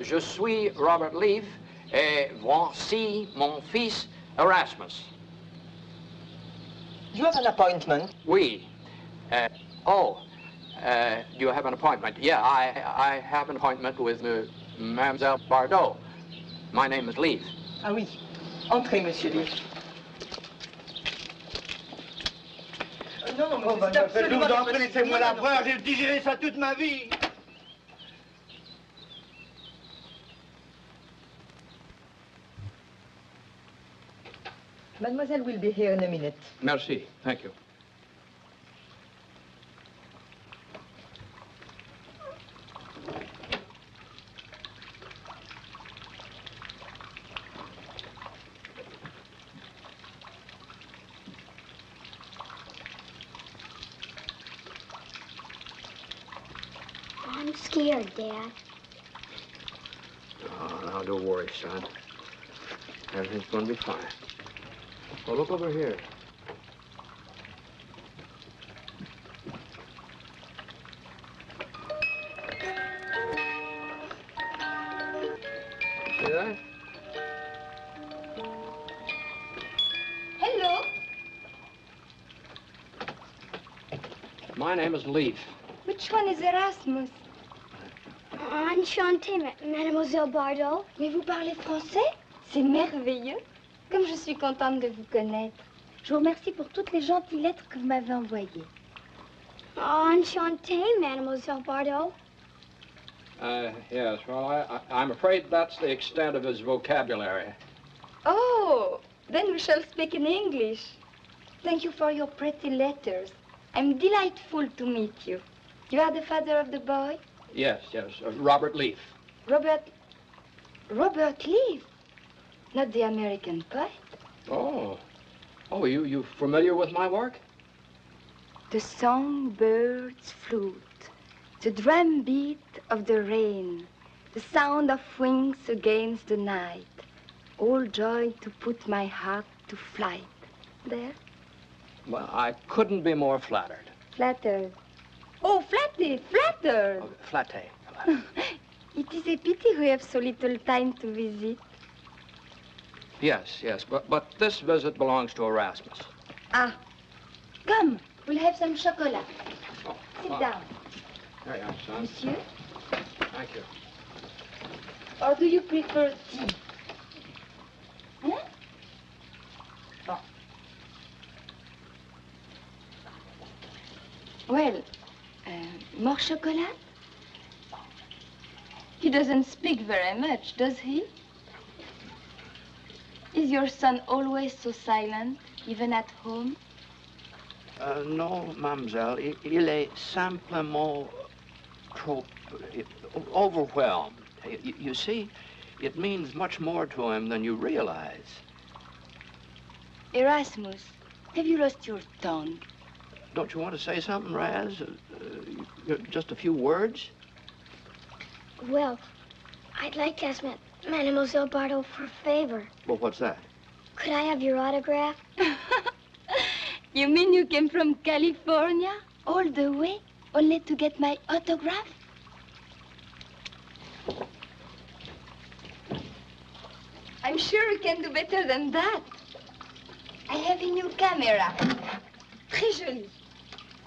je suis Robert Leaf, et voici mon fils Erasmus. You have an appointment? Oui. You have an appointment? Yeah, I have an appointment with Mademoiselle Bardot. My name is Leaf. Ah oui. Entrez, monsieur Leaf. Non, Oh, mademoiselle, je vous en prie, laissez-moi la voir, j'ai digéré ça toute ma vie. Mademoiselle will be here in a minute. Merci, thank you. I'm scared, Dad. Oh, now don't worry, son. Everything's going to be fine. Well, look over here. See that? Hello. My name is Leaf. Which one is Erasmus? Enchantée, Mademoiselle Bardot. Mais vous parlez français? C'est merveilleux. Comme je suis contente de vous connaître. Je vous remercie pour toutes les gentilles lettres que vous m'avez envoyées. Enchantée, Mademoiselle Bardot. Yes, well, I'm afraid that's the extent of his vocabulary. Oh, then we shall speak in English. Thank you for your pretty letters. I'm delightful to meet you. You are the father of the boy? Yes, Robert Leaf. Robert Leaf? Not the American poet? Oh, you familiar with my work? The songbird's flute, the drum beat of the rain, the sound of wings against the night, all joy to put my heart to flight. There? Well, I couldn't be more flattered. Flattered. Oh, flattered. Oh, flatté. It is a pity we have so little time to visit. Yes, but this visit belongs to Erasmus. Ah, come, we'll have some chocolate. Sit down. There you are, son. Monsieur? Thank you. Or do you prefer tea? Huh? Oh. Well, more chocolate? He doesn't speak very much, does he? Is your son always so silent, even at home? No, mademoiselle. Il est simplement trop overwhelmed. You see, it means much more to him than you realize. Erasmus, have you lost your tongue? Don't you want to say something, Raz? Just a few words? Well, I'd like to ask Mademoiselle Bardot for a favor. Well, what's that? Could I have your autograph? You mean you came from California, all the way, only to get my autograph? I'm sure we can do better than that. I have a new camera. très joli.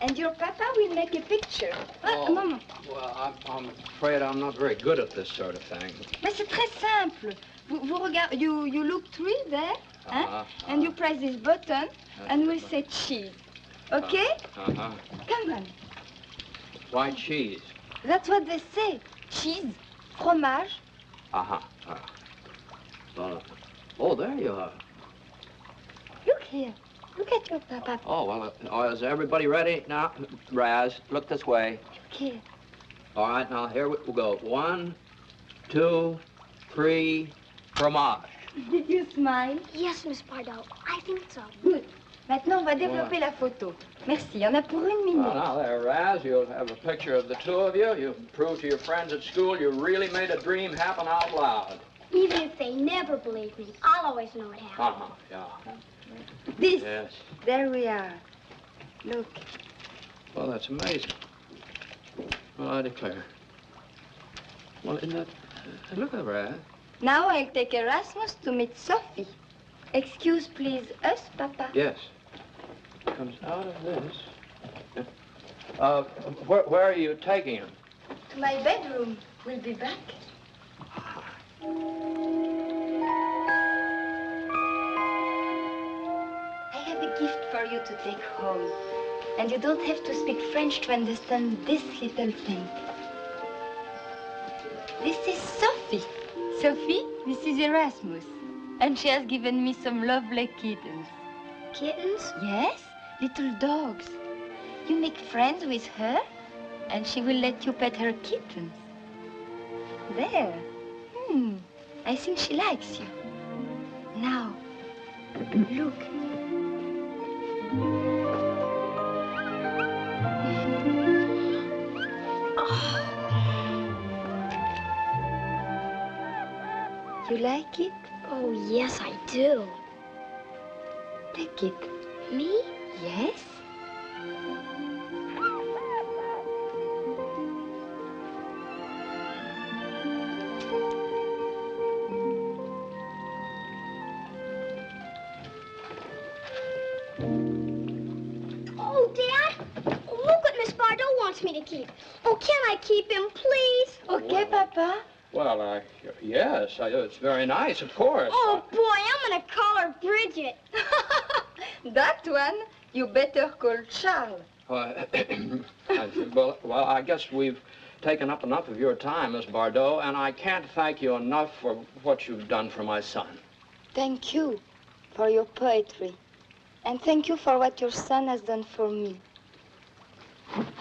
And your papa will make a picture. Oh, Maman. Well, I'm afraid I'm not very good at this sort of thing. Mais c'est très simple. Vous regardez, you look three there, hein? And you press this button, and we'll say cheese. Okay? Uh-huh. Come on. Why cheese? That's what they say. Cheese, fromage. Uh-huh. Well, oh, there you are. Look here. Look at your papa. Oh, well, is everybody ready? Now, Raz, look this way. Look here. All right, now, here we'll go. 1, 2, 3, fromage. Did you smile? Yes, Miss Bardot. I think so. Good. Maintenant, on va développer la photo. Merci. Il y en a pour une minute. Well, now, there, Raz, you'll have a picture of the two of you. You've proved to your friends at school you really made a dream happen out loud. Even if they never believe me, I'll always know it happened. Uh-huh, yeah. This. Yes. There we are. Look. Well, that's amazing. Well, I declare. Well, isn't that... look at Raz. Now I'll take Erasmus to meet Sophie. Excuse, please, us, Papa? Yes. Comes out of this. Where are you taking him? To my bedroom. We'll be back. I have a gift for you to take home. And you don't have to speak French to understand this little thing. This is Sophie. Sophie, this is Erasmus. And she has given me some lovely kittens. Kittens? Yes, little dogs. You make friends with her, and she will let you pet her kittens. There. I think she likes you. Now, look. You like it? Oh, yes, I do. Take it. Me? Yes. Oh, Dad, look what Miss Bardot wants me to keep. Oh, can I keep him, please? Okay, Papa. Well, yes, it's very nice, of course. Oh, boy, I'm going to call her Brigitte. That one, you better call Charles. Well, I guess we've taken up enough of your time, Miss Bardot, and I can't thank you enough for what you've done for my son. Thank you for your poetry. And thank you for what your son has done for me.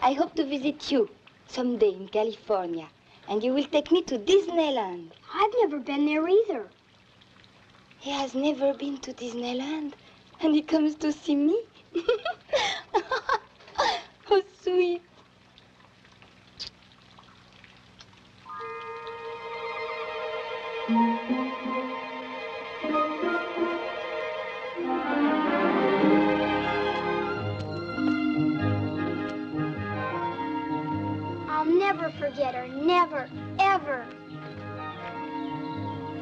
I hope to visit you someday in California. And you will take me to Disneyland. I've never been there either. He has never been to Disneyland, and he comes to see me. How sweet. I'll never forget her, never, ever.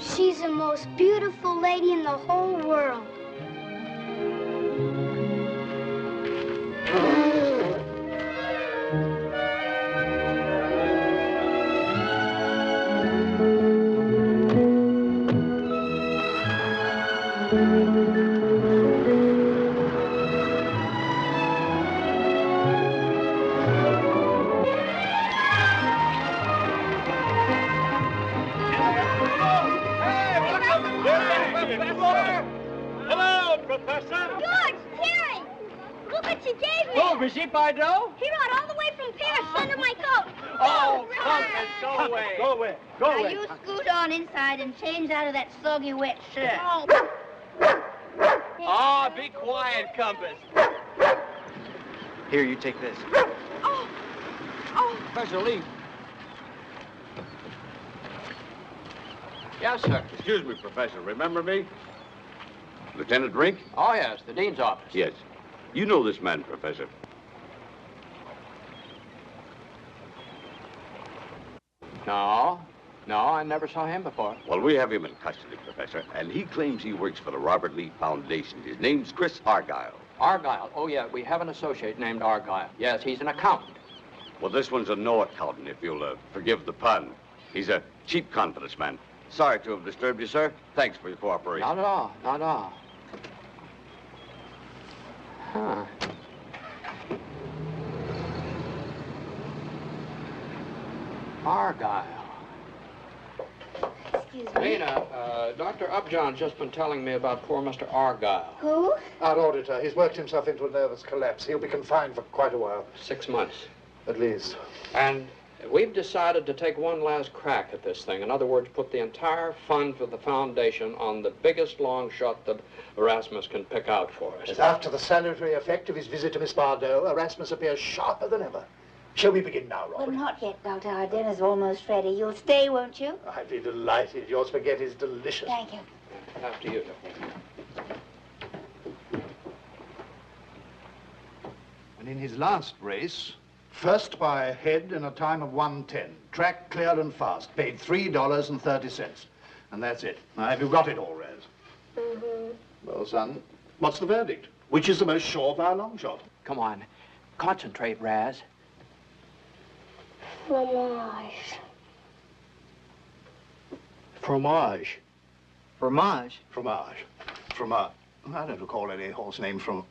She's the most beautiful lady in the whole world. Hello, Professor. George, Terry, look what you gave me. Oh, Brigitte Bardot? He rode all the way from Paris under my coat. Oh, come and go away. Go away. Go Now away. you scoot on inside and change out of that soggy wet shirt. Oh, be quiet, Compass. Here, you take this. Professor Lee. Yes, sir. Excuse me, Professor. Remember me? Lieutenant Rink? Oh, yes, the dean's office. Yes. You know this man, Professor. No, I never saw him before. Well, we have him in custody, Professor, and he claims he works for the Robert Lee Foundation. His name's Chris Argyle. Argyle. Oh, yeah, we have an associate named Argyle. Yes, he's an accountant. Well, this one's a no accountant, if you'll forgive the pun. He's a cheap confidence man. Sorry to have disturbed you, sir. Thanks for your cooperation. Not at all, not at all. Huh. Argyle. Excuse me. Nina, Dr. Upjohn's just been telling me about poor Mr. Argyle. Who? Our auditor. He's worked himself into a nervous collapse. He'll be confined for quite a while. 6 months. At least. And we've decided to take one last crack at this thing. In other words, put the entire fund for the foundation on the biggest long shot that Erasmus can pick out for us. After the salutary effect of his visit to Miss Bardot, Erasmus appears sharper than ever. Shall we begin now, Robert? Well, not yet, Doctor. Our dinner's almost ready. You'll stay, won't you? I'd be delighted. Your spaghetti is delicious. Thank you. After you. And in his last race, first by a head in a time of 1:10. Track clear and fast. Paid $3.30. And that's it. Now, have you got it all, Raz? Mm-hmm. Well, son, what's the verdict? Which is the most surefire long shot? Come on. Concentrate, Raz. Fromage. Fromage. Fromage? Fromage. Fromage. I don't recall any horse name from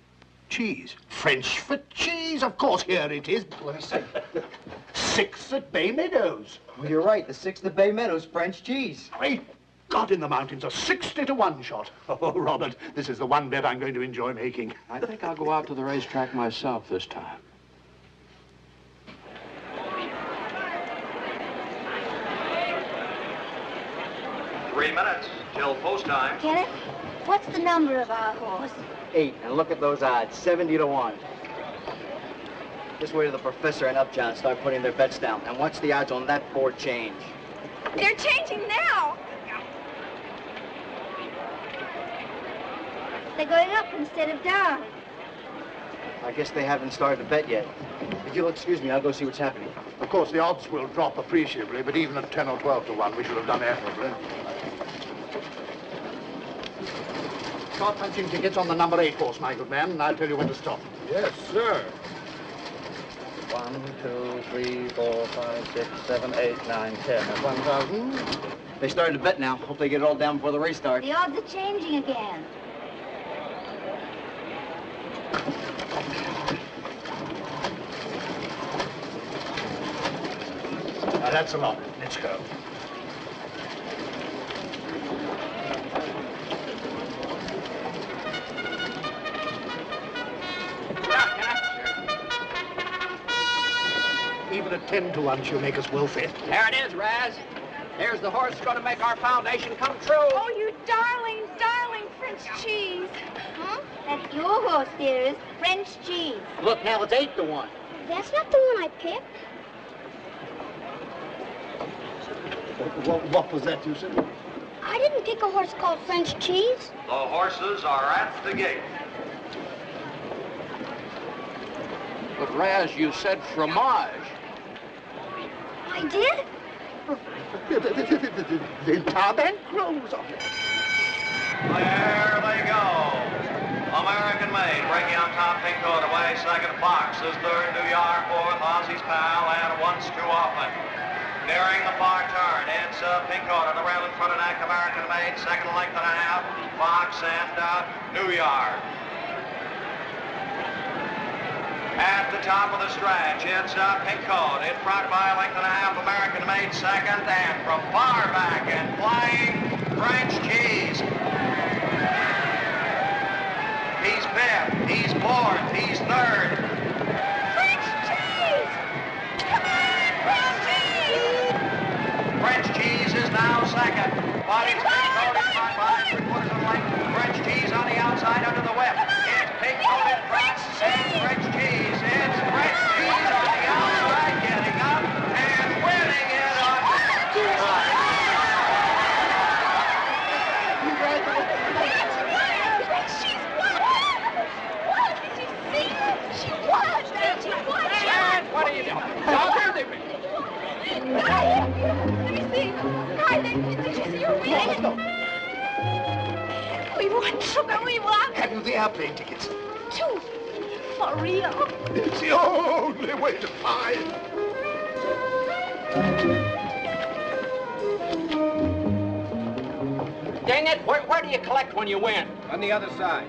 cheese. French for cheese, of course. Here it is. 6th at Bay Meadows. Well, you're right. The 6th at Bay Meadows, French cheese. Great God in the mountains, a 60-to-1 shot. Oh, Robert, this is the one bet I'm going to enjoy making. I think I'll go out to the racetrack myself this time. Three minutes till post time. Kenneth, what's the number of our horse? 8. And look at those odds, 70-to-1. Just wait till the professor and Upjohn start putting their bets down. And watch the odds on that board change. They're changing now. They're going up instead of down. I guess they haven't started to bet yet. If you'll excuse me, I'll go see what's happening. Of course, the odds will drop appreciably, but even at 10 or 12-to-1, we should have done admirably. Start punching tickets on the number 8 horse, my good man, and I'll tell you when to stop. Yes, sir. 1, 2, 3, 4, 5, 6, 7, 8, 9, 10. That's 1,000. They started to bet now. Hope they get it all down before the race starts. The odds are changing again. Now, that's a lot. Let's go. Even at 10-to-1, she'll make us wealthy. There it is, Raz. There's the horse going to make our foundation come true. Oh, you darling, darling French cheese. Huh? That's your horse, dearest. French cheese. Look, now it's 8-to-1. That's not the one I picked. What was that you said? I didn't pick a horse called French cheese. The horses are at the gate. But, Raz, you said fromage. I did? The entire bank grows on it. There they go. American made, breaking on top, pink coat away, second Fox is third, New York, fourth, Ozzy's pal, and once too often. Nearing the far turn, it's pink coat on the rail in front of neck, American made, second length and a half, Fox and New York. At the top of the stretch, it's pink coat in front by a length and a half, American made second, and from far back and flying, French cheese. He's fifth, he's fourth, he's third. French cheese! Come on, French cheese! French cheese is now second, but it's pink coat in front by 3/4 of a length. French cheese on the outside under the whip. It's pink coat in front and French cheese. It's French cheese on the outside, getting up and winning it on the inside. What are you doing? Don't hurt me. Let me see. Carly, did you see her winning? We won, sugar, we won. Have you the airplane tickets? too. For real. It's the only way to find. Dang it, where do you collect when you win? On the other side.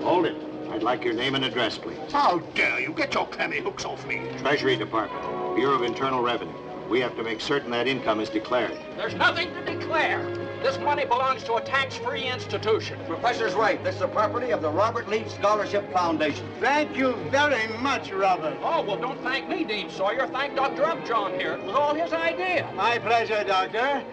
Hold it. I'd like your name and address, please. How dare you? Get your clammy hooks off me. Treasury Department, Bureau of Internal Revenue. We have to make certain that income is declared. There's nothing to declare. This money belongs to a tax-free institution. Professor's right. This is the property of the Robert Leaf Scholarship Foundation. Thank you very much, Robert. Oh, well, don't thank me, Dean Sawyer. Thank Dr. Upjohn here. It was all his idea. My pleasure, Doctor.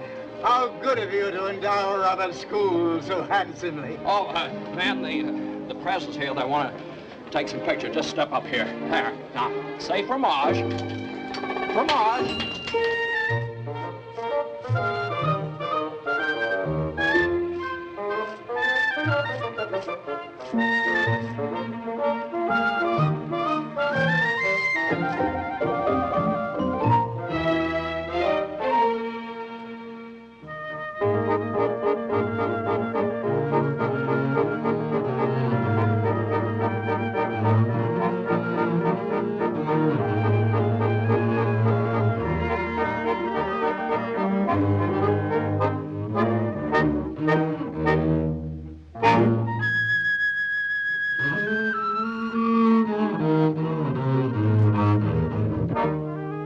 How good of you to endow Robert's school so handsomely. Oh, man, the press is here. They want to take some pictures. Just step up here. There. Now, say fromage. Fromage.